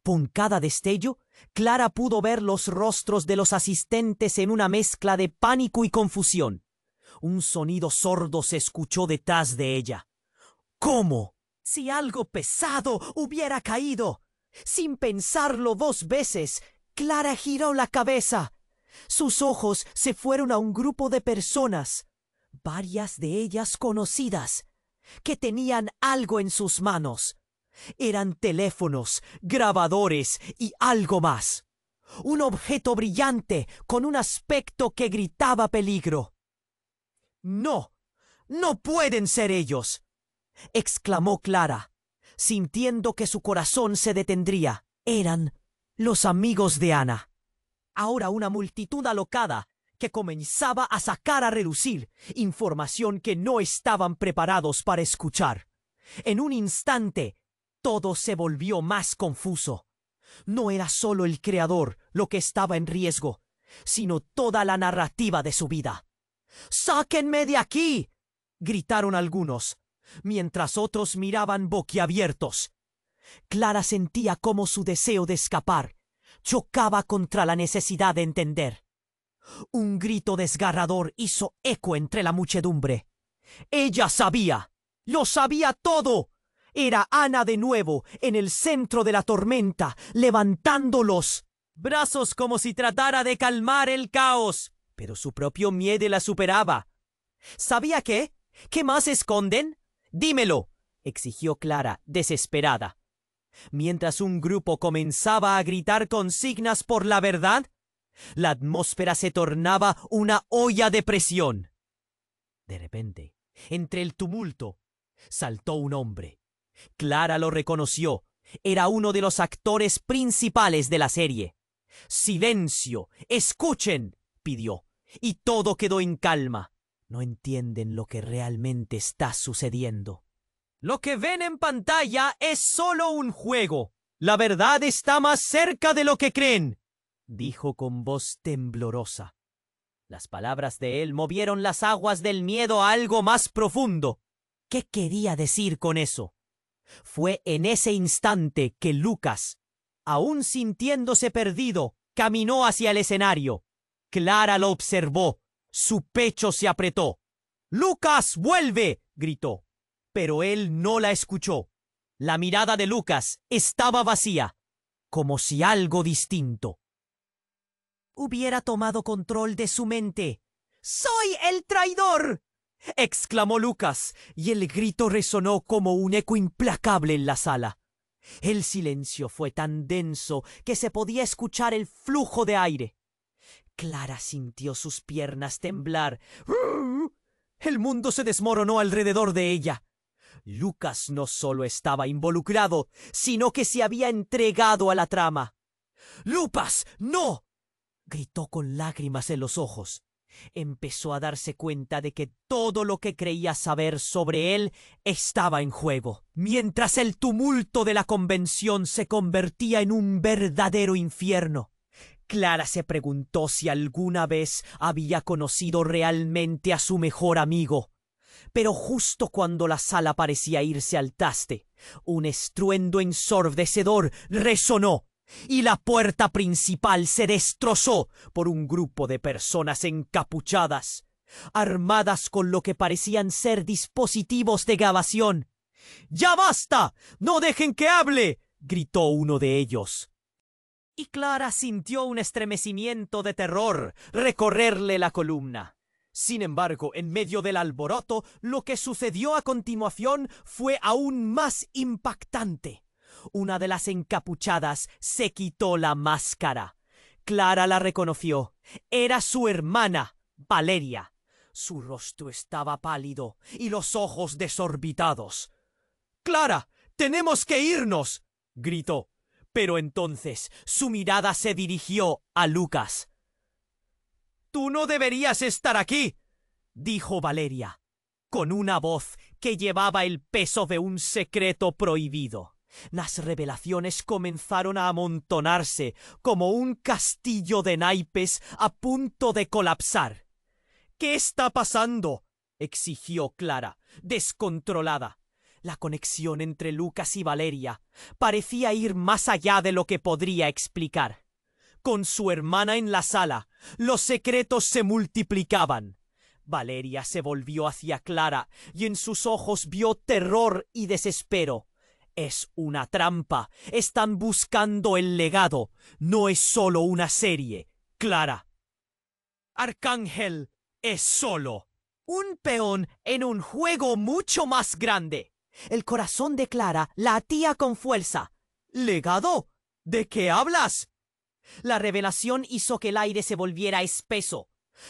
Con cada destello, Clara pudo ver los rostros de los asistentes en una mezcla de pánico y confusión. Un sonido sordo se escuchó detrás de ella. «¿Cómo? Si algo pesado hubiera caído». Sin pensarlo 2 veces, Clara giró la cabeza. Sus ojos se fueron a un grupo de personas, varias de ellas conocidas, que tenían algo en sus manos. Eran teléfonos, grabadores y algo más. Un objeto brillante con un aspecto que gritaba peligro. «No, no pueden ser ellos», exclamó Clara, sintiendo que su corazón se detendría. Eran los amigos de Ana. Ahora una multitud alocada que comenzaba a sacar a relucir información que no estaban preparados para escuchar. En un instante, todo se volvió más confuso. No era solo el creador lo que estaba en riesgo, sino toda la narrativa de su vida. «¡Sáquenme de aquí!», gritaron algunos, mientras otros miraban boquiabiertos. Clara sentía cómo su deseo de escapar chocaba contra la necesidad de entender. Un grito desgarrador hizo eco entre la muchedumbre. Ella sabía, lo sabía todo. Era Ana de nuevo, en el centro de la tormenta, levantando los brazos como si tratara de calmar el caos. Pero su propio miedo la superaba. ¿Sabía qué? ¿Qué más esconden? Dímelo, exigió Clara, desesperada. Mientras un grupo comenzaba a gritar consignas por la verdad, la atmósfera se tornaba una olla de presión. De repente, entre el tumulto, saltó un hombre. Clara lo reconoció. Era uno de los actores principales de la serie. «¡Silencio! ¡Escuchen!», pidió, y todo quedó en calma. No entienden lo que realmente está sucediendo. Lo que ven en pantalla es solo un juego. La verdad está más cerca de lo que creen, dijo con voz temblorosa. Las palabras de él movieron las aguas del miedo a algo más profundo. ¿Qué quería decir con eso? Fue en ese instante que Lucas, aún sintiéndose perdido, caminó hacia el escenario. Clara lo observó. Su pecho se apretó. «¡Lucas, vuelve!», gritó. Pero él no la escuchó. La mirada de Lucas estaba vacía, como si algo distinto hubiera tomado control de su mente. «¡Soy el traidor!», exclamó Lucas, y el grito resonó como un eco implacable en la sala. El silencio fue tan denso que se podía escuchar el flujo de aire. Clara sintió sus piernas temblar. El mundo se desmoronó alrededor de ella. Lucas no solo estaba involucrado, sino que se había entregado a la trama. «¡Lucas, no!», gritó con lágrimas en los ojos. Empezó a darse cuenta de que todo lo que creía saber sobre él estaba en juego, mientras el tumulto de la convención se convertía en un verdadero infierno. Clara se preguntó si alguna vez había conocido realmente a su mejor amigo. Pero justo cuando la sala parecía irse al traste, un estruendo ensordecedor resonó y la puerta principal se destrozó por un grupo de personas encapuchadas, armadas con lo que parecían ser dispositivos de grabación. «¡Ya basta! ¡No dejen que hable!», gritó uno de ellos. Y Clara sintió un estremecimiento de terror recorrerle la columna. Sin embargo, en medio del alboroto, lo que sucedió a continuación fue aún más impactante. Una de las encapuchadas se quitó la máscara. Clara la reconoció. Era su hermana, Valeria. Su rostro estaba pálido y los ojos desorbitados. «¡Clara, tenemos que irnos!», gritó. Pero entonces su mirada se dirigió a Lucas. «Tú no deberías estar aquí», dijo Valeria, con una voz que llevaba el peso de un secreto prohibido. Las revelaciones comenzaron a amontonarse como un castillo de naipes a punto de colapsar. «¿Qué está pasando?», exigió Clara, descontrolada. La conexión entre Lucas y Valeria parecía ir más allá de lo que podría explicar. Con su hermana en la sala, los secretos se multiplicaban. Valeria se volvió hacia Clara y en sus ojos vio terror y desespero. «Es una trampa. Están buscando el legado. No es solo una serie, Clara. Arcángel es solo un peón en un juego mucho más grande». El corazón de Clara latía con fuerza. «¿Legado? ¿De qué hablas?». La revelación hizo que el aire se volviera espeso,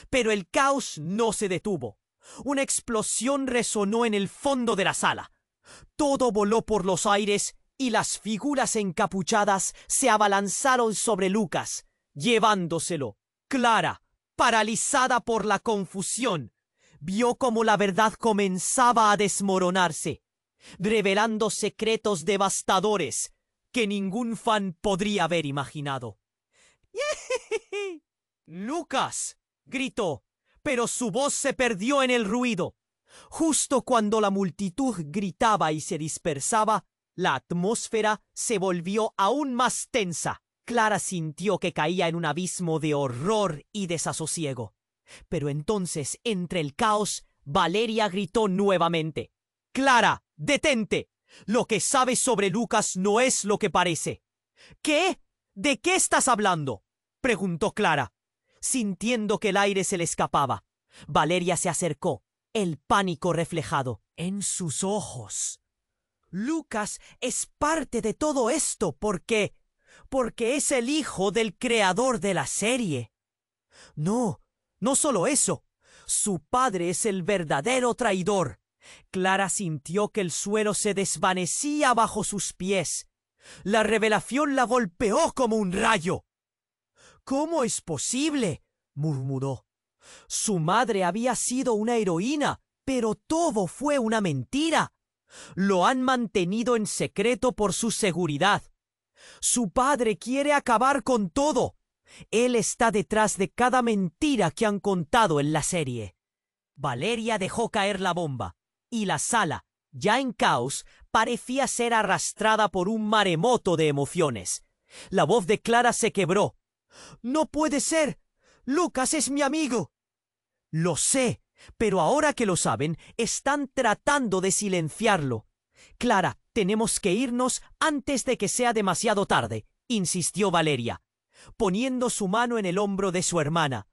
pero el caos no se detuvo. Una explosión resonó en el fondo de la sala. Todo voló por los aires y las figuras encapuchadas se abalanzaron sobre Lucas, llevándoselo. Clara, paralizada por la confusión, vio cómo la verdad comenzaba a desmoronarse, revelando secretos devastadores que ningún fan podría haber imaginado. «¡Lucas!», gritó, pero su voz se perdió en el ruido. Justo cuando la multitud gritaba y se dispersaba, La atmósfera se volvió aún más tensa. Clara sintió que caía en un abismo de horror y desasosiego. Pero entonces, entre el caos, Valeria gritó nuevamente. «Clara, detente. Lo que sabes sobre Lucas no es lo que parece». «¿Qué? ¿De qué estás hablando?», preguntó Clara, sintiendo que el aire se le escapaba. Valeria se acercó, el pánico reflejado en sus ojos. «Lucas es parte de todo esto porque es el hijo del creador de la serie. No, no solo eso. Su padre es el verdadero traidor». Clara sintió que el suelo se desvanecía bajo sus pies. La revelación la golpeó como un rayo. «¿Cómo es posible?», murmuró. Su madre había sido una heroína, pero todo fue una mentira. Lo han mantenido en secreto por su seguridad. Su padre quiere acabar con todo. Él está detrás de cada mentira que han contado en la serie. Valeria dejó caer la bomba, y la sala, ya en caos, parecía ser arrastrada por un maremoto de emociones. La voz de Clara se quebró. «¡No puede ser! ¡Lucas es mi amigo!». «Lo sé, pero ahora que lo saben, están tratando de silenciarlo». «Clara, tenemos que irnos antes de que sea demasiado tarde», insistió Valeria, poniendo su mano en el hombro de su hermana.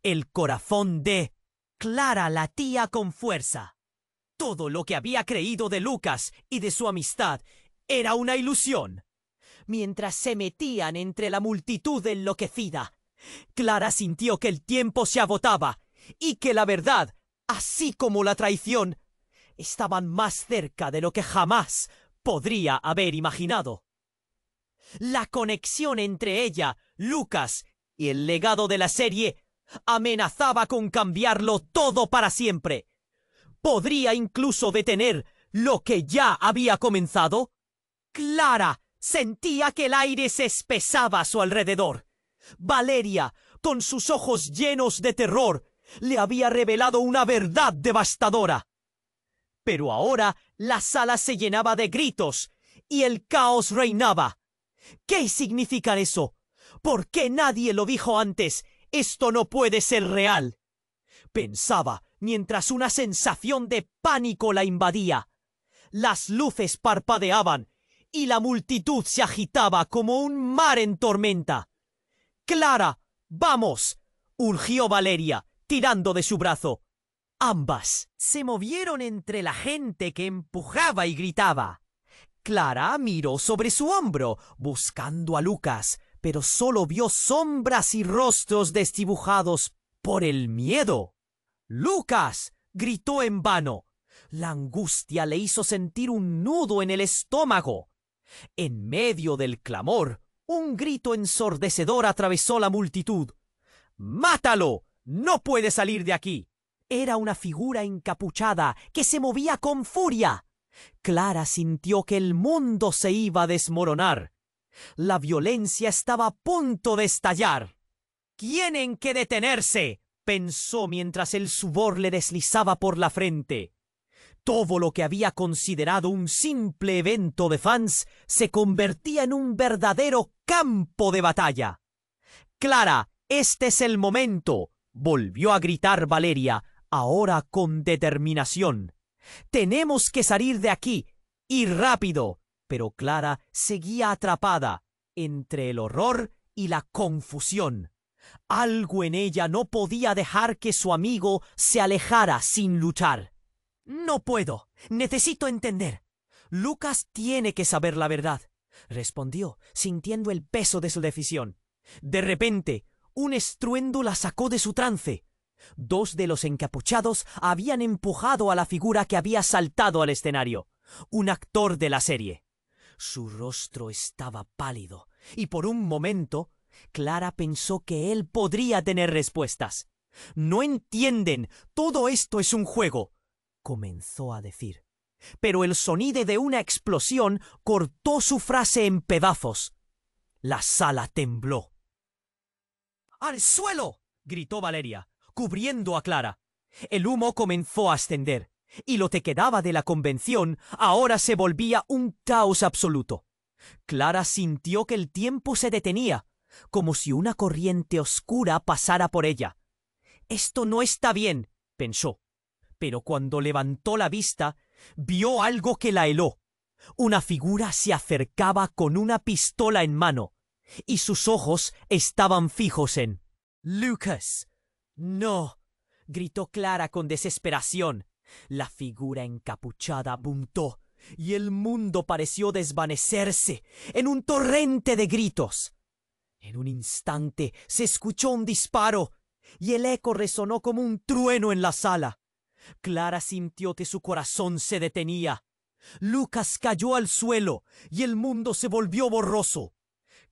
El corazón de Clara latía con fuerza. Todo lo que había creído de Lucas y de su amistad era una ilusión. Mientras se metían entre la multitud enloquecida, Clara sintió que el tiempo se agotaba y que la verdad, así como la traición, estaban más cerca de lo que jamás podría haber imaginado. La conexión entre ella, Lucas y el legado de la serie amenazaba con cambiarlo todo para siempre. ¿Podría incluso detener lo que ya había comenzado? Clara sentía que el aire se espesaba a su alrededor. Valeria, con sus ojos llenos de terror, le había revelado una verdad devastadora. Pero ahora la sala se llenaba de gritos y el caos reinaba. ¿Qué significa eso? ¿Por qué nadie lo dijo antes? Esto no puede ser real. Pensaba mientras una sensación de pánico la invadía. Las luces parpadeaban y la multitud se agitaba como un mar en tormenta. «Clara, vamos», urgió Valeria, tirando de su brazo. Ambas se movieron entre la gente que empujaba y gritaba. Clara miró sobre su hombro, buscando a Lucas, pero solo vio sombras y rostros desdibujados por el miedo. «¡Lucas!», gritó en vano. La angustia le hizo sentir un nudo en el estómago. En medio del clamor, un grito ensordecedor atravesó la multitud. «¡Mátalo! ¡No puede salir de aquí!». Era una figura encapuchada que se movía con furia. Clara sintió que el mundo se iba a desmoronar. La violencia estaba a punto de estallar. «¡Tienen que detenerse!», pensó mientras el sudor le deslizaba por la frente. Todo lo que había considerado un simple evento de fans se convertía en un verdadero campo de batalla. «Clara, este es el momento», volvió a gritar Valeria, ahora con determinación. «Tenemos que salir de aquí, y rápido». Pero Clara seguía atrapada entre el horror y la confusión. Algo en ella no podía dejar que su amigo se alejara sin luchar. «No puedo. Necesito entender. Lucas tiene que saber la verdad», respondió, sintiendo el peso de su decisión. De repente, un estruendo la sacó de su trance. Dos de los encapuchados habían empujado a la figura que había saltado al escenario, un actor de la serie. Su rostro estaba pálido, y por un momento Clara pensó que él podría tener respuestas. «No entienden, todo esto es un juego», comenzó a decir. Pero el sonido de una explosión cortó su frase en pedazos. La sala tembló. «¡Al suelo!», gritó Valeria, cubriendo a Clara. El humo comenzó a ascender. y lo que quedaba de la convención ahora se volvía un caos absoluto. Clara sintió que el tiempo se detenía, como si una corriente oscura pasara por ella. «Esto no está bien», pensó, pero cuando levantó la vista, vio algo que la heló. Una figura se acercaba con una pistola en mano, y sus ojos estaban fijos en Lucas. «No», gritó Clara con desesperación. La figura encapuchada apuntó, y el mundo pareció desvanecerse en un torrente de gritos. En un instante se escuchó un disparo, y el eco resonó como un trueno en la sala. Clara sintió que su corazón se detenía. Lucas cayó al suelo, y el mundo se volvió borroso.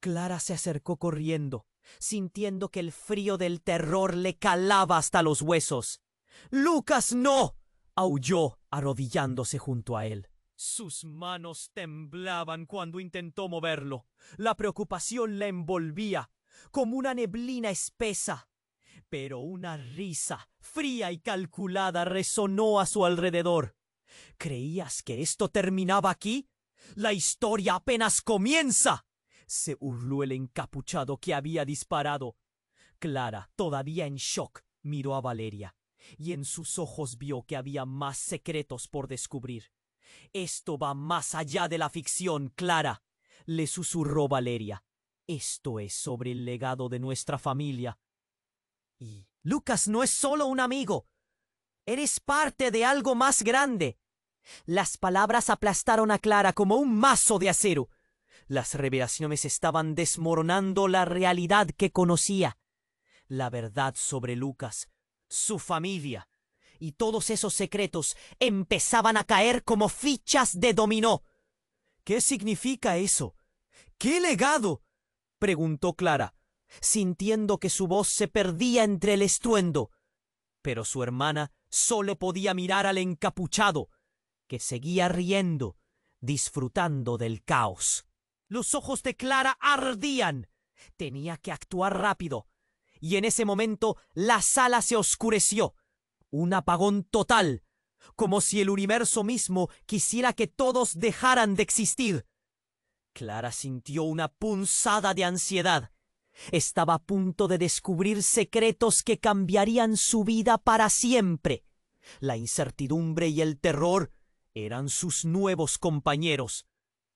Clara se acercó corriendo, sintiendo que el frío del terror le calaba hasta los huesos. «¡Lucas, no!», aulló, arrodillándose junto a él. Sus manos temblaban cuando intentó moverlo. La preocupación la envolvía como una neblina espesa. Pero una risa fría y calculada resonó a su alrededor. «¿Creías que esto terminaba aquí? ¡La historia apenas comienza!», se burló el encapuchado que había disparado. Clara, todavía en shock, miró a Valeria, y en sus ojos vio que había más secretos por descubrir. «Esto va más allá de la ficción, Clara», le susurró Valeria. «Esto es sobre el legado de nuestra familia. Y Lucas no es solo un amigo. Eres parte de algo más grande». Las palabras aplastaron a Clara como un mazo de acero. Las revelaciones estaban desmoronando la realidad que conocía. La verdad sobre Lucas, su familia y todos esos secretos empezaban a caer como fichas de dominó. «¿Qué significa eso? ¿Qué legado?», preguntó Clara, sintiendo que su voz se perdía entre el estruendo. Pero su hermana solo podía mirar al encapuchado, que seguía riendo, disfrutando del caos. Los ojos de Clara ardían. Tenía que actuar rápido. Y en ese momento la sala se oscureció. Un apagón total, como si el universo mismo quisiera que todos dejaran de existir. Clara sintió una punzada de ansiedad. Estaba a punto de descubrir secretos que cambiarían su vida para siempre. La incertidumbre y el terror eran sus nuevos compañeros.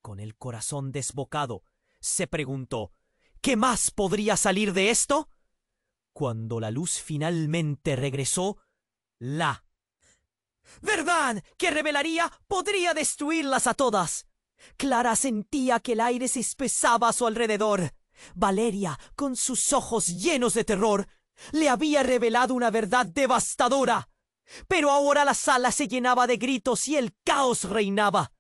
Con el corazón desbocado, se preguntó, ¿qué más podría salir de esto? Cuando la luz finalmente regresó, la verdad que revelaría podría destruirlas a todas. Clara sentía que el aire se espesaba a su alrededor. Valeria, con sus ojos llenos de terror, le había revelado una verdad devastadora. Pero ahora la sala se llenaba de gritos y el caos reinaba.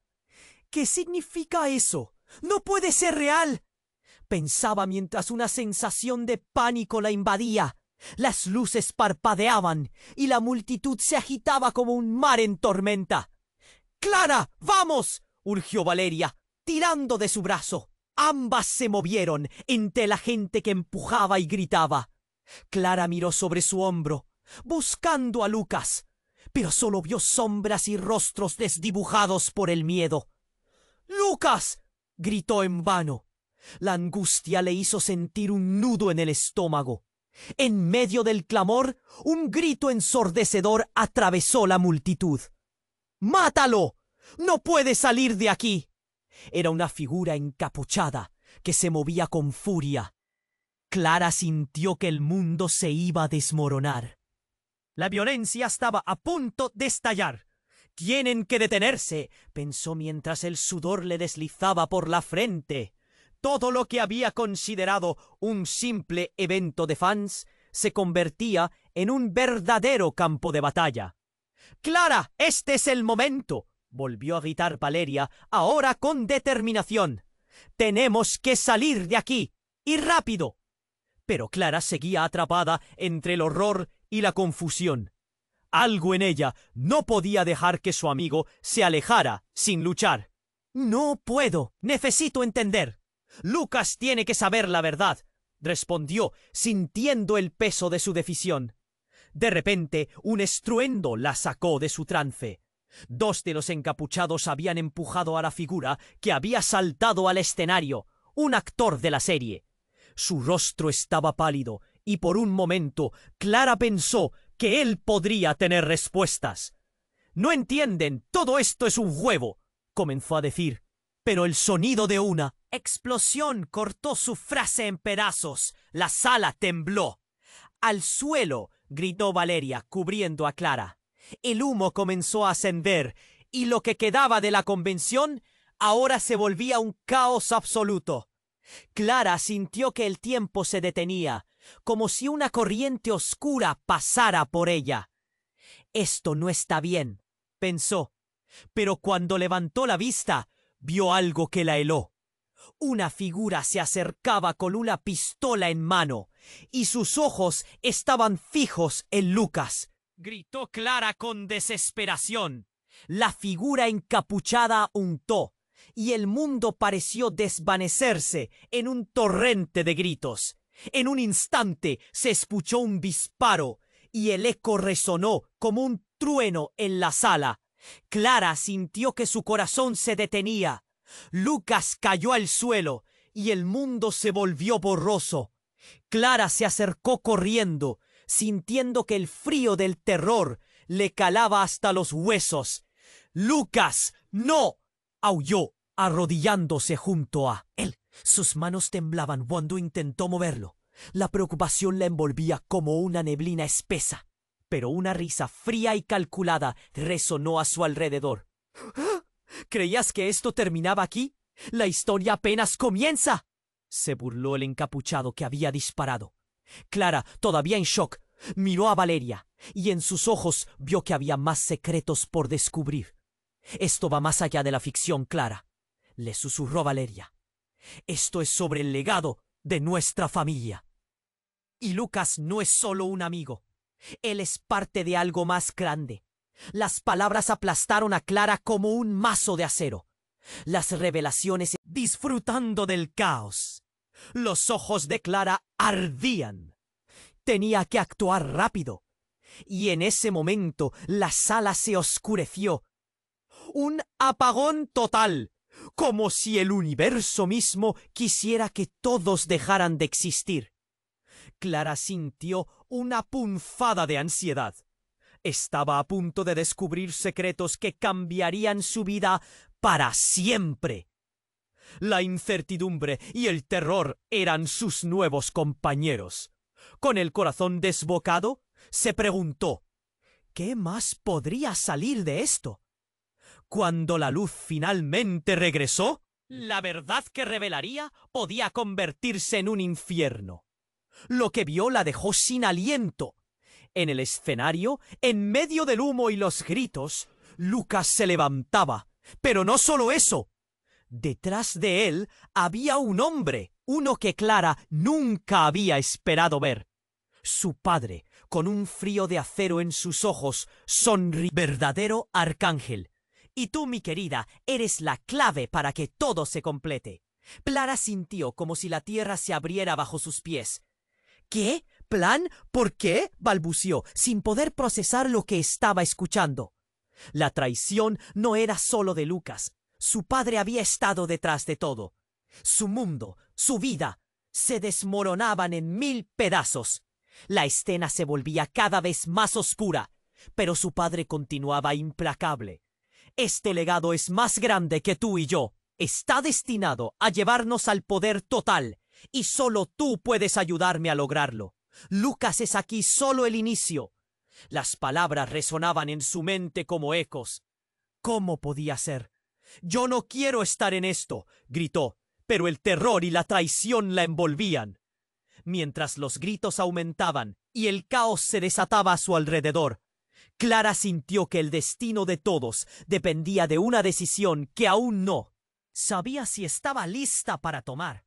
«¿Qué significa eso? ¡No puede ser real!», pensaba mientras una sensación de pánico la invadía. Las luces parpadeaban y la multitud se agitaba como un mar en tormenta. «¡Clara, vamos!», urgió Valeria, tirando de su brazo. Ambas se movieron entre la gente que empujaba y gritaba. Clara miró sobre su hombro, buscando a Lucas, pero solo vio sombras y rostros desdibujados por el miedo. «¡Lucas!», gritó en vano. La angustia le hizo sentir un nudo en el estómago. En medio del clamor, un grito ensordecedor atravesó la multitud. «¡Mátalo! ¡No puede salir de aquí!». Era una figura encapuchada que se movía con furia. Clara sintió que el mundo se iba a desmoronar. La violencia estaba a punto de estallar. «Tienen que detenerse», pensó mientras el sudor le deslizaba por la frente. Todo lo que había considerado un simple evento de fans se convertía en un verdadero campo de batalla. «¡Clara, este es el momento!», volvió a gritar Valeria, ahora con determinación. «Tenemos que salir de aquí, y rápido». Pero Clara seguía atrapada entre el horror y la confusión. Algo en ella no podía dejar que su amigo se alejara sin luchar. «No puedo, necesito entender. Lucas tiene que saber la verdad», respondió, sintiendo el peso de su decisión. De repente, un estruendo la sacó de su trance. Dos de los encapuchados habían empujado a la figura que había saltado al escenario, un actor de la serie. Su rostro estaba pálido y por un momento Clara pensó que él podría tener respuestas. «No entienden, todo esto es un juego», comenzó a decir, pero el sonido de una explosión cortó su frase en pedazos. La sala tembló. «¡Al suelo!», gritó Valeria, cubriendo a Clara. El humo comenzó a ascender, y lo que quedaba de la convención ahora se volvía un caos absoluto. Clara sintió que el tiempo se detenía, como si una corriente oscura pasara por ella. «Esto no está bien», pensó, pero cuando levantó la vista, vio algo que la heló. Una figura se acercaba con una pistola en mano, y sus ojos estaban fijos en Lucas. Gritó Clara con desesperación. La figura encapuchada untó, y el mundo pareció desvanecerse en un torrente de gritos. En un instante se escuchó un disparo, y el eco resonó como un trueno en la sala. Clara sintió que su corazón se detenía. Lucas cayó al suelo, y el mundo se volvió borroso. Clara se acercó corriendo, sintiendo que el frío del terror le calaba hasta los huesos. «¡Lucas, no!», aulló, arrodillándose junto a él. Sus manos temblaban cuando intentó moverlo. La preocupación la envolvía como una neblina espesa, pero una risa fría y calculada resonó a su alrededor. «¿Creías que esto terminaba aquí? ¡La historia apenas comienza!», se burló el encapuchado que había disparado. Clara, todavía en shock, miró a Valeria, y en sus ojos vio que había más secretos por descubrir. «Esto va más allá de la ficción, Clara», le susurró Valeria. «Esto es sobre el legado de nuestra familia. Y Lucas no es solo un amigo. Él es parte de algo más grande». Las palabras aplastaron a Clara como un mazo de acero. Las revelaciones disfrutando del caos. Los ojos de Clara ardían. Tenía que actuar rápido. Y en ese momento la sala se oscureció. Un apagón total, como si el universo mismo quisiera que todos dejaran de existir. Clara sintió una punzada de ansiedad. Estaba a punto de descubrir secretos que cambiarían su vida para siempre. La incertidumbre y el terror eran sus nuevos compañeros. Con el corazón desbocado, se preguntó, ¿qué más podría salir de esto? Cuando la luz finalmente regresó, la verdad que revelaría podía convertirse en un infierno. Lo que vio la dejó sin aliento. En el escenario, en medio del humo y los gritos, Lucas se levantaba. Pero no solo eso. Detrás de él había un hombre, uno que Clara nunca había esperado ver. Su padre, con un frío de acero en sus ojos, sonrió. «Verdadero arcángel. Y tú, mi querida, eres la clave para que todo se complete». Clara sintió como si la tierra se abriera bajo sus pies. «¿Qué? ¿Plan? ¿Por qué?», balbuceó, sin poder procesar lo que estaba escuchando. La traición no era solo de Lucas. Su padre había estado detrás de todo. Su mundo, su vida, se desmoronaban en 1000 pedazos. La escena se volvía cada vez más oscura, pero su padre continuaba implacable. «Este legado es más grande que tú y yo. Está destinado a llevarnos al poder total, y solo tú puedes ayudarme a lograrlo. Lucas es aquí solo el inicio». Las palabras resonaban en su mente como ecos. ¿Cómo podía ser? «Yo no quiero estar en esto», gritó, pero el terror y la traición la envolvían. Mientras los gritos aumentaban y el caos se desataba a su alrededor, Clara sintió que el destino de todos dependía de una decisión que aún no sabía si estaba lista para tomar.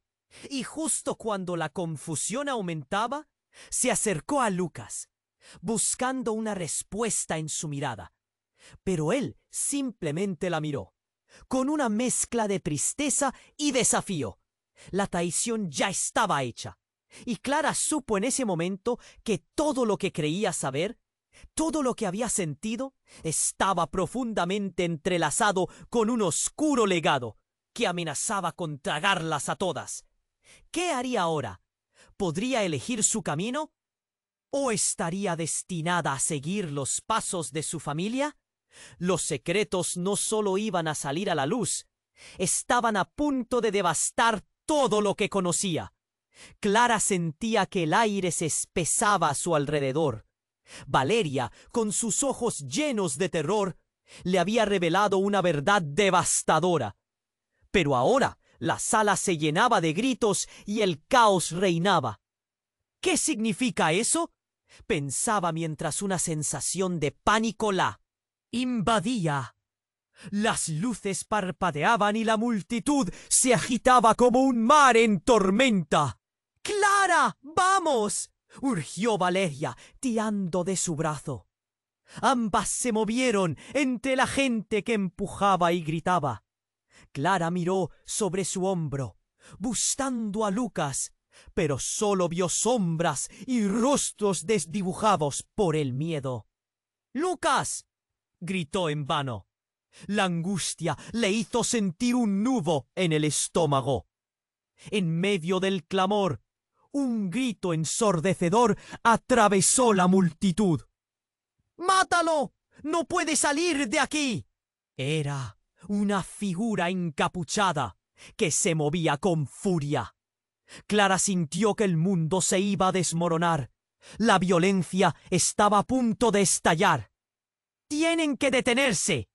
Y justo cuando la confusión aumentaba, se acercó a Lucas, buscando una respuesta en su mirada. Pero él simplemente la miró, con una mezcla de tristeza y desafío. La traición ya estaba hecha, y Clara supo en ese momento que todo lo que creía saber Todo lo que había sentido estaba profundamente entrelazado con un oscuro legado que amenazaba con tragarlas a todas. ¿Qué haría ahora? ¿Podría elegir su camino? ¿O estaría destinada a seguir los pasos de su familia? Los secretos no solo iban a salir a la luz, estaban a punto de devastar todo lo que conocía. Clara sentía que el aire se espesaba a su alrededor. Valeria, con sus ojos llenos de terror, le había revelado una verdad devastadora. Pero ahora la sala se llenaba de gritos y el caos reinaba. ¿Qué significa eso? Pensaba mientras una sensación de pánico la invadía. Las luces parpadeaban y la multitud se agitaba como un mar en tormenta. ¡Clara, vamos!, urgió Valeria, tirando de su brazo. Ambas se movieron entre la gente que empujaba y gritaba. Clara miró sobre su hombro, buscando a Lucas, pero solo vio sombras y rostros desdibujados por el miedo. ¡Lucas!, gritó en vano. La angustia le hizo sentir un nudo en el estómago. En medio del clamor, un grito ensordecedor atravesó la multitud. ¡Mátalo! ¡No puede salir de aquí! Era una figura encapuchada que se movía con furia. Clara sintió que el mundo se iba a desmoronar. La violencia estaba a punto de estallar. «¡Tienen que detenerse!»,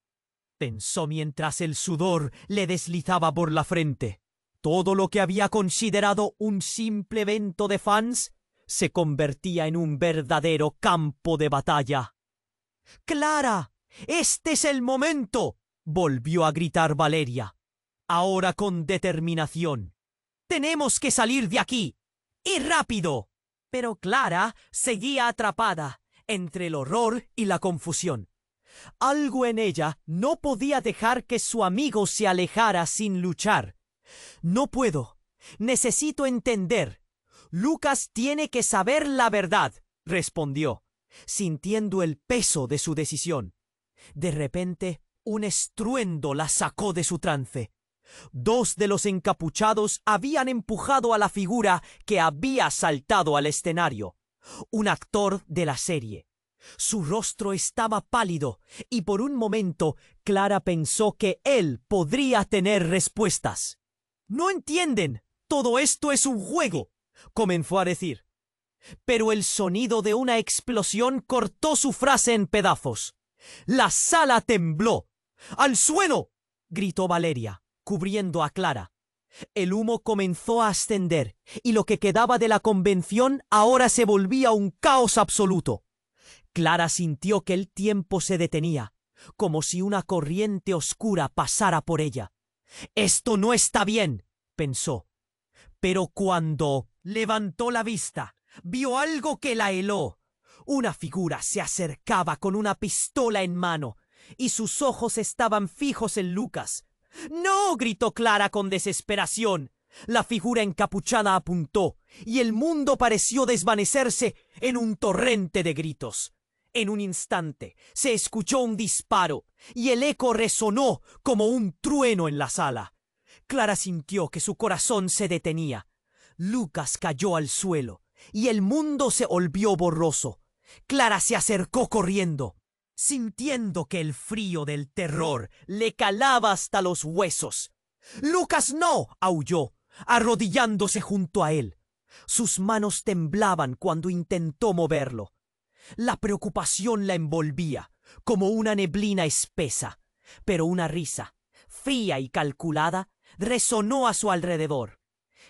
pensó mientras el sudor le deslizaba por la frente. Todo lo que había considerado un simple evento de fans se convertía en un verdadero campo de batalla. «¡Clara! ¡Este es el momento!», volvió a gritar Valeria, ahora con determinación. «¡Tenemos que salir de aquí! ¡Y rápido!». Pero Clara seguía atrapada entre el horror y la confusión. Algo en ella no podía dejar que su amigo se alejara sin luchar. «No puedo. Necesito entender. Lucas tiene que saber la verdad», respondió, sintiendo el peso de su decisión. De repente, un estruendo la sacó de su trance. Dos de los encapuchados habían empujado a la figura que había saltado al escenario. Un actor de la serie. Su rostro estaba pálido y por un momento Clara pensó que él podría tener respuestas. «¿No entienden? Todo esto es un juego», comenzó a decir. Pero el sonido de una explosión cortó su frase en pedazos. La sala tembló. «¡Al suelo!», gritó Valeria, cubriendo a Clara. El humo comenzó a ascender y lo que quedaba de la convención ahora se volvía un caos absoluto. Clara sintió que el tiempo se detenía, como si una corriente oscura pasara por ella. «Esto no está bien», pensó. Pero cuando levantó la vista, vio algo que la heló. Una figura se acercaba con una pistola en mano y sus ojos estaban fijos en Lucas. «¡No!», gritó Clara con desesperación. La figura encapuchada apuntó y el mundo pareció desvanecerse en un torrente de gritos. En un instante se escuchó un disparo y el eco resonó como un trueno en la sala. Clara sintió que su corazón se detenía. Lucas cayó al suelo y el mundo se volvió borroso. Clara se acercó corriendo, sintiendo que el frío del terror le calaba hasta los huesos. «¡Lucas, no!», aulló, arrodillándose junto a él. Sus manos temblaban cuando intentó moverlo. La preocupación la envolvía, como una neblina espesa, pero una risa, fría y calculada, resonó a su alrededor.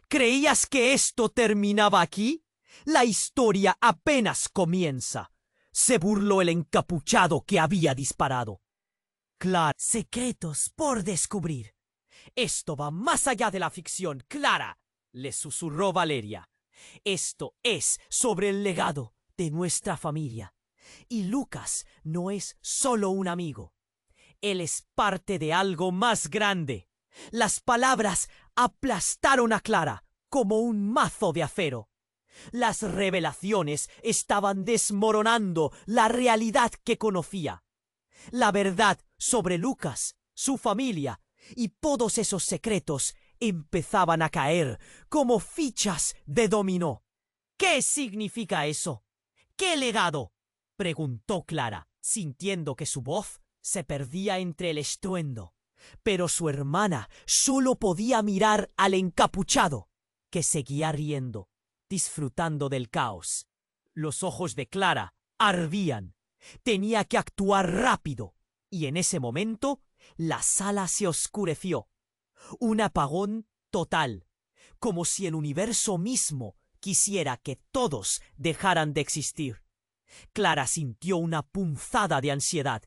«¿Creías que esto terminaba aquí? La historia apenas comienza», se burló el encapuchado que había disparado. «Clara, secretos por descubrir. Esto va más allá de la ficción, Clara», le susurró Valeria. «Esto es sobre el legado de nuestra familia. Y Lucas no es solo un amigo. Él es parte de algo más grande». Las palabras aplastaron a Clara como un mazo de acero. Las revelaciones estaban desmoronando la realidad que conocía. La verdad sobre Lucas, su familia y todos esos secretos empezaban a caer como fichas de dominó. ¿Qué significa eso? ¿Qué legado? Preguntó Clara, sintiendo que su voz se perdía entre el estruendo. Pero su hermana solo podía mirar al encapuchado, que seguía riendo, disfrutando del caos. Los ojos de Clara ardían. Tenía que actuar rápido, y en ese momento la sala se oscureció. Un apagón total, como si el universo mismo quisiera que todos dejaran de existir. Clara sintió una punzada de ansiedad.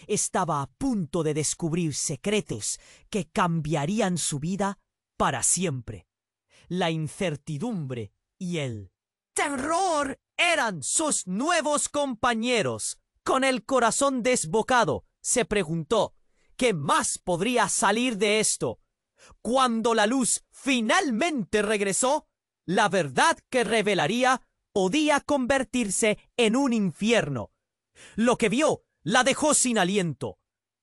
Estaba a punto de descubrir secretos que cambiarían su vida para siempre. La incertidumbre y el terror eran sus nuevos compañeros. Con el corazón desbocado, se preguntó, ¿qué más podría salir de esto? Cuando la luz finalmente regresó, la verdad que revelaría podía convertirse en un infierno. Lo que vio la dejó sin aliento.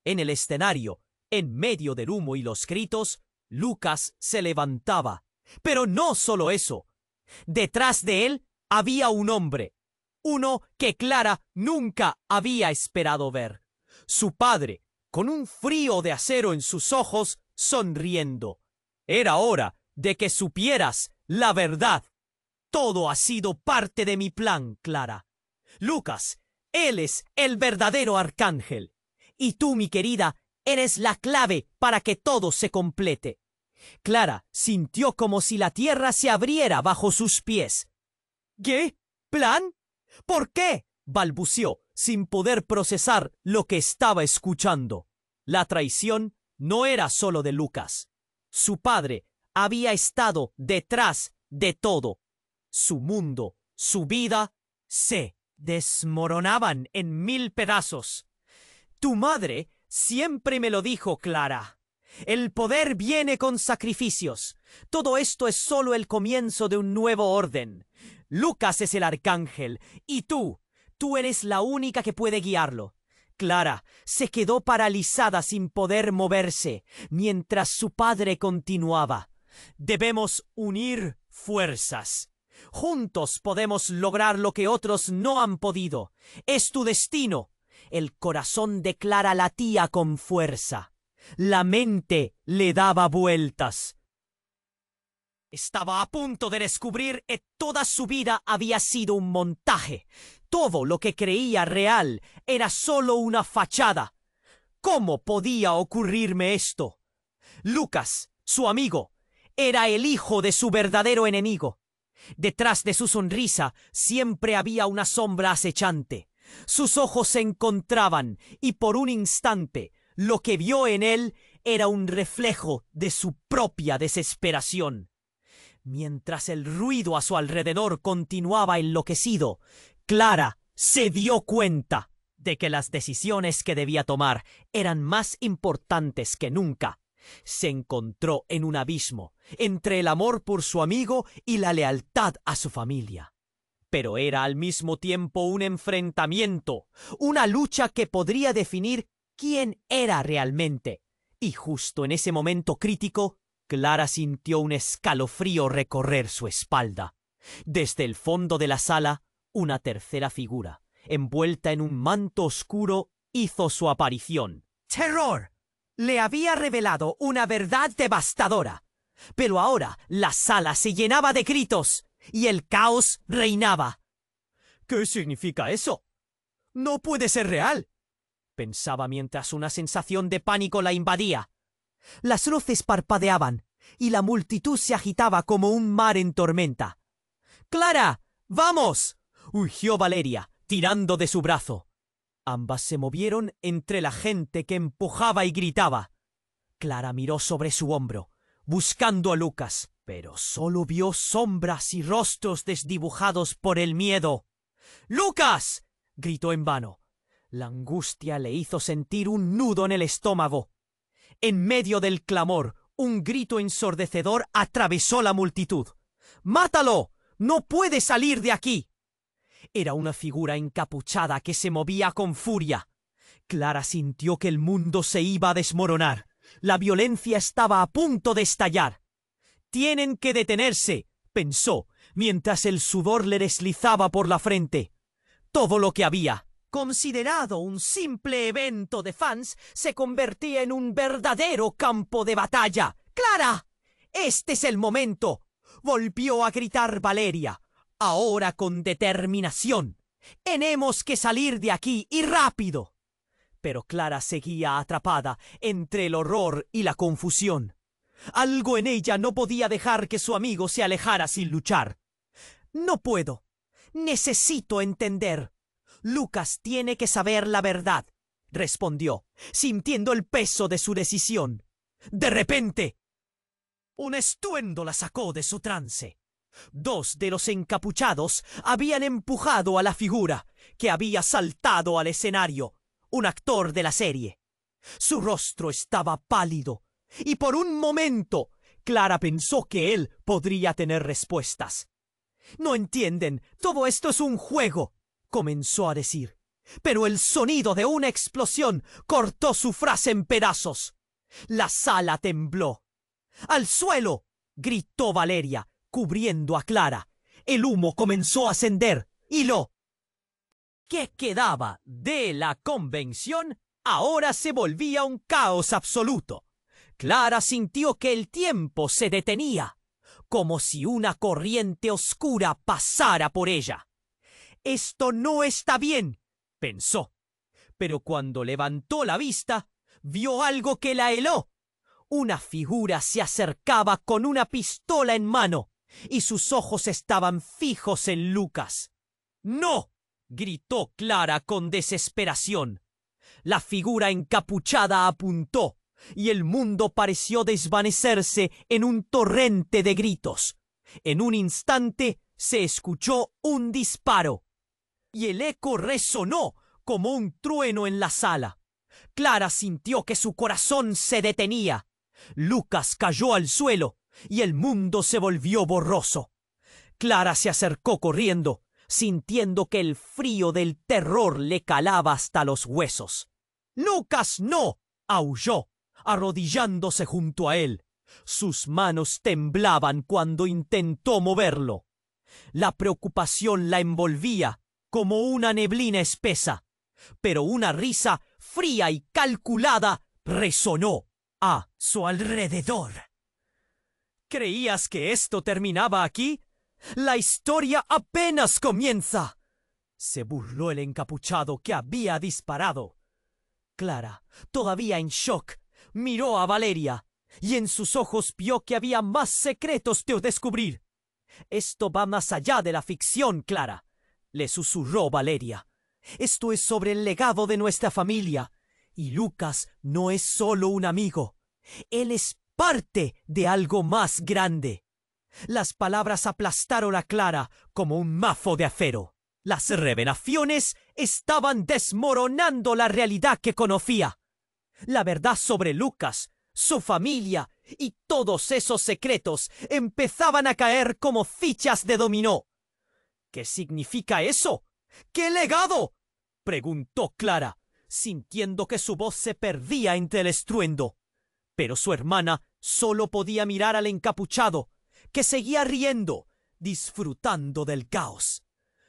En el escenario, en medio del humo y los gritos, Lucas se levantaba. Pero no solo eso. Detrás de él había un hombre. Uno que Clara nunca había esperado ver. Su padre, con un frío de acero en sus ojos, sonriendo. Era hora de que supieras la verdad. Todo ha sido parte de mi plan, Clara. Lucas, él es el verdadero arcángel. Y tú, mi querida, eres la clave para que todo se complete. Clara sintió como si la tierra se abriera bajo sus pies. ¿Qué? ¿Plan? ¿Por qué? Balbuceó, sin poder procesar lo que estaba escuchando. La traición no era solo de Lucas. Su padre había estado detrás de todo. Su mundo, su vida, se desmoronaban en 1000 pedazos. Tu madre siempre me lo dijo, Clara. El poder viene con sacrificios. Todo esto es solo el comienzo de un nuevo orden. Lucas es el arcángel, y tú eres la única que puede guiarlo. Clara se quedó paralizada sin poder moverse, mientras su padre continuaba. Debemos unir fuerzas. Juntos podemos lograr lo que otros no han podido. Es tu destino. El corazón de Clara latía con fuerza. La mente le daba vueltas. Estaba a punto de descubrir que toda su vida había sido un montaje. Todo lo que creía real era solo una fachada. ¿Cómo podía ocurrirme esto? Lucas, su amigo, era el hijo de su verdadero enemigo. Detrás de su sonrisa siempre había una sombra acechante. Sus ojos se encontraban y por un instante lo que vio en él era un reflejo de su propia desesperación. Mientras el ruido a su alrededor continuaba enloquecido, Clara se dio cuenta de que las decisiones que debía tomar eran más importantes que nunca. Se encontró en un abismo entre el amor por su amigo y la lealtad a su familia. Pero era al mismo tiempo un enfrentamiento, una lucha que podría definir quién era realmente. Y justo en ese momento crítico, Clara sintió un escalofrío recorrer su espalda. Desde el fondo de la sala, una tercera figura, envuelta en un manto oscuro, hizo su aparición. ¡Terror! Le había revelado una verdad devastadora. Pero ahora la sala se llenaba de gritos y el caos reinaba. ¿Qué significa eso? No puede ser real, pensaba mientras una sensación de pánico la invadía. Las luces parpadeaban y la multitud se agitaba como un mar en tormenta. ¡Clara! ¡Vamos!, urgió Valeria, tirando de su brazo. Ambas se movieron entre la gente que empujaba y gritaba. Clara miró sobre su hombro, buscando a Lucas, pero solo vio sombras y rostros desdibujados por el miedo. ¡Lucas!, gritó en vano. La angustia le hizo sentir un nudo en el estómago. En medio del clamor, un grito ensordecedor atravesó la multitud. ¡Mátalo! ¡No puede salir de aquí! Era una figura encapuchada que se movía con furia. Clara sintió que el mundo se iba a desmoronar. La violencia estaba a punto de estallar. «Tienen que detenerse», pensó, mientras el sudor le deslizaba por la frente. Todo lo que había considerado un simple evento de fans se convertía en un verdadero campo de batalla. «¡Clara! Este es el momento», volvió a gritar Valeria, ahora con determinación. «Tenemos que salir de aquí y rápido». Pero Clara seguía atrapada entre el horror y la confusión. Algo en ella no podía dejar que su amigo se alejara sin luchar. «No puedo. Necesito entender. Lucas tiene que saber la verdad», respondió, sintiendo el peso de su decisión. De repente, un estruendo la sacó de su trance. Dos de los encapuchados habían empujado a la figura, que había saltado al escenario, un actor de la serie. Su rostro estaba pálido, y por un momento Clara pensó que él podría tener respuestas. «No entienden, todo esto es un juego», comenzó a decir. Pero el sonido de una explosión cortó su frase en pedazos. La sala tembló. «¡Al suelo!», gritó Valeria, cubriendo a Clara. El humo comenzó a ascender y lo que quedaba de la convención ahora se volvía un caos absoluto. Clara sintió que el tiempo se detenía, como si una corriente oscura pasara por ella. «Esto no está bien», pensó, pero cuando levantó la vista, vio algo que la heló. Una figura se acercaba con una pistola en mano, y sus ojos estaban fijos en Lucas. «¡No!», gritó Clara con desesperación. La figura encapuchada apuntó, y el mundo pareció desvanecerse en un torrente de gritos. En un instante se escuchó un disparo, y el eco resonó como un trueno en la sala. Clara sintió que su corazón se detenía. Lucas cayó al suelo, y el mundo se volvió borroso. Clara se acercó corriendo, sintiendo que el frío del terror le calaba hasta los huesos. «¡Lucas, no!», aulló, arrodillándose junto a él. Sus manos temblaban cuando intentó moverlo. La preocupación la envolvía como una neblina espesa, pero una risa fría y calculada resonó a su alrededor. «¿Creías que esto terminaba aquí? La historia apenas comienza», se burló el encapuchado que había disparado. Clara, todavía en shock, miró a Valeria, y en sus ojos vio que había más secretos que descubrir. «Esto va más allá de la ficción, Clara», le susurró Valeria. «Esto es sobre el legado de nuestra familia, y Lucas no es solo un amigo. Él es parte de algo más grande». Las palabras aplastaron a Clara como un mazo de acero. Las revelaciones estaban desmoronando la realidad que conocía. La verdad sobre Lucas, su familia y todos esos secretos empezaban a caer como fichas de dominó. «¿Qué significa eso? ¿Qué legado?», preguntó Clara, sintiendo que su voz se perdía entre el estruendo. Pero su hermana solo podía mirar al encapuchado, que seguía riendo, disfrutando del caos.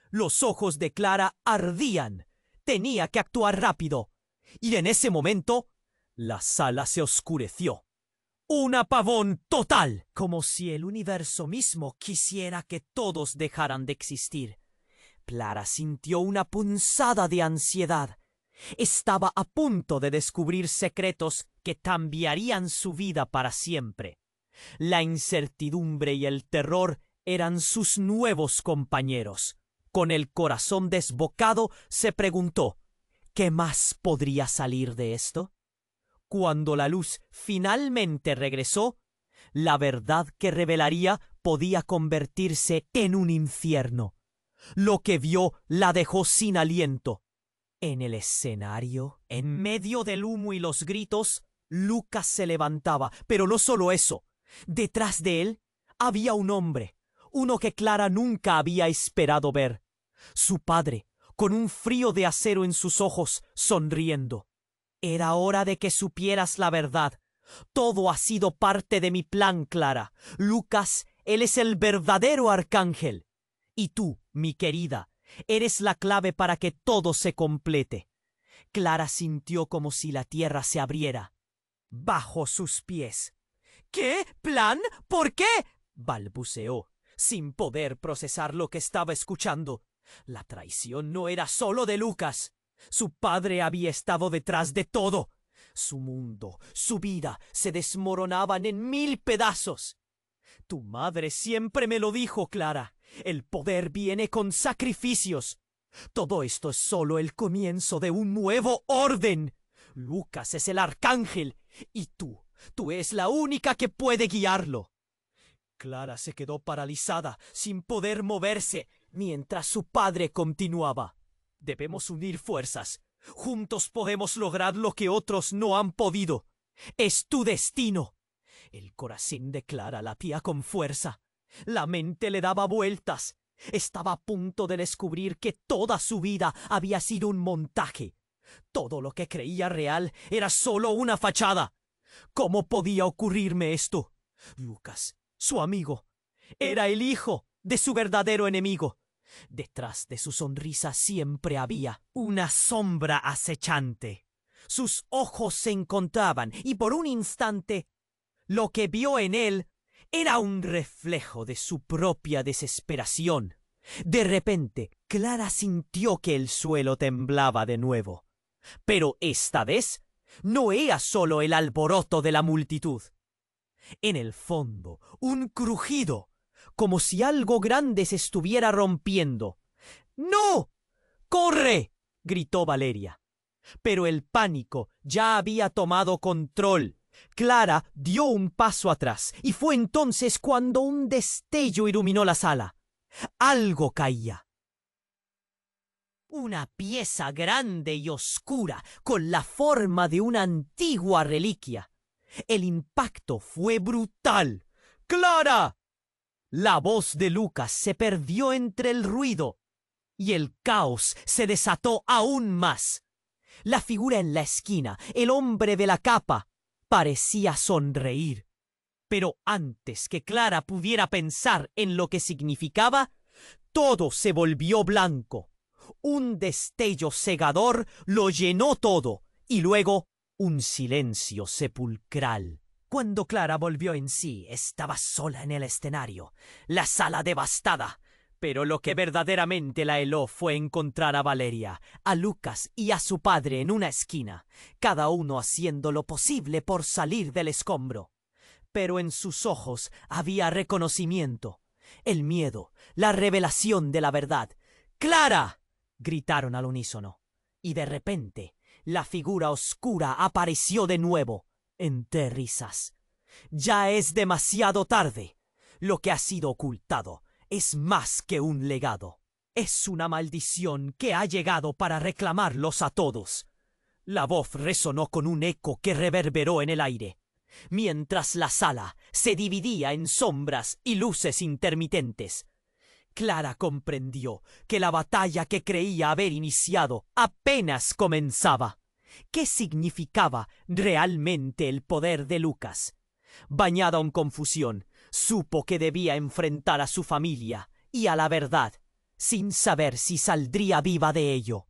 Los ojos de Clara ardían. Tenía que actuar rápido. Y en ese momento, la sala se oscureció. Un apagón total, como si el universo mismo quisiera que todos dejaran de existir. Clara sintió una punzada de ansiedad. Estaba a punto de descubrir secretos que cambiarían su vida para siempre. La incertidumbre y el terror eran sus nuevos compañeros. Con el corazón desbocado, se preguntó, ¿qué más podría salir de esto? Cuando la luz finalmente regresó, la verdad que revelaría podía convertirse en un infierno. Lo que vio la dejó sin aliento. En el escenario, en medio del humo y los gritos, Lucas se levantaba, pero no solo eso. Detrás de él había un hombre uno que Clara nunca había esperado ver. Su padre, con un frío de acero en sus ojos, sonriendo. Era hora de que supieras la verdad. Todo ha sido parte de mi plan, Clara. Lucas, él es el verdadero arcángel. Y tú, mi querida, eres la clave para que todo se complete. Clara sintió como si la tierra se abriera bajo sus pies. ¿Qué? ¿Plan? ¿Por qué? Balbuceó, sin poder procesar lo que estaba escuchando. La traición no era solo de Lucas. Su padre había estado detrás de todo. Su mundo, su vida, se desmoronaban en 1000 pedazos. Tu madre siempre me lo dijo, Clara. El poder viene con sacrificios. Todo esto es solo el comienzo de un nuevo orden. Lucas es el arcángel y tú es la única que puede guiarlo. Clara se quedó paralizada, sin poder moverse, mientras su padre continuaba. Debemos unir fuerzas. Juntos podemos lograr lo que otros no han podido. Es tu destino. El corazón de Clara latía con fuerza. La mente le daba vueltas. Estaba a punto de descubrir que toda su vida había sido un montaje. Todo lo que creía real era solo una fachada. ¿Cómo podía ocurrirme esto? Lucas, su amigo, era el hijo de su verdadero enemigo. Detrás de su sonrisa siempre había una sombra acechante. Sus ojos se encontraban y por un instante lo que vio en él era un reflejo de su propia desesperación. De repente, Clara sintió que el suelo temblaba de nuevo. Pero esta vez no era solo el alboroto de la multitud. En el fondo, un crujido, como si algo grande se estuviera rompiendo. ¡No! ¡Corre!, gritó Valeria. Pero el pánico ya había tomado control. Clara dio un paso atrás y fue entonces cuando un destello iluminó la sala. Algo caía. Una pieza grande y oscura con la forma de una antigua reliquia. El impacto fue brutal. ¡Clara! La voz de Lucas se perdió entre el ruido y el caos se desató aún más. La figura en la esquina, el hombre de la capa, parecía sonreír. Pero antes que Clara pudiera pensar en lo que significaba, todo se volvió blanco. Un destello cegador lo llenó todo y luego un silencio sepulcral. Cuando Clara volvió en sí, estaba sola en el escenario, la sala devastada. Pero lo que verdaderamente la heló fue encontrar a Valeria, a Lucas y a su padre en una esquina, cada uno haciendo lo posible por salir del escombro. Pero en sus ojos había reconocimiento, el miedo, la revelación de la verdad. ¡Clara!, gritaron al unísono. Y de repente, la figura oscura apareció de nuevo, entre risas. Ya es demasiado tarde. Lo que ha sido ocultado es más que un legado. Es una maldición que ha llegado para reclamarlos a todos. La voz resonó con un eco que reverberó en el aire, mientras la sala se dividía en sombras y luces intermitentes. Clara comprendió que la batalla que creía haber iniciado apenas comenzaba. ¿Qué significaba realmente el poder de Lucas? Bañada en confusión, supo que debía enfrentar a su familia y a la verdad, sin saber si saldría viva de ello.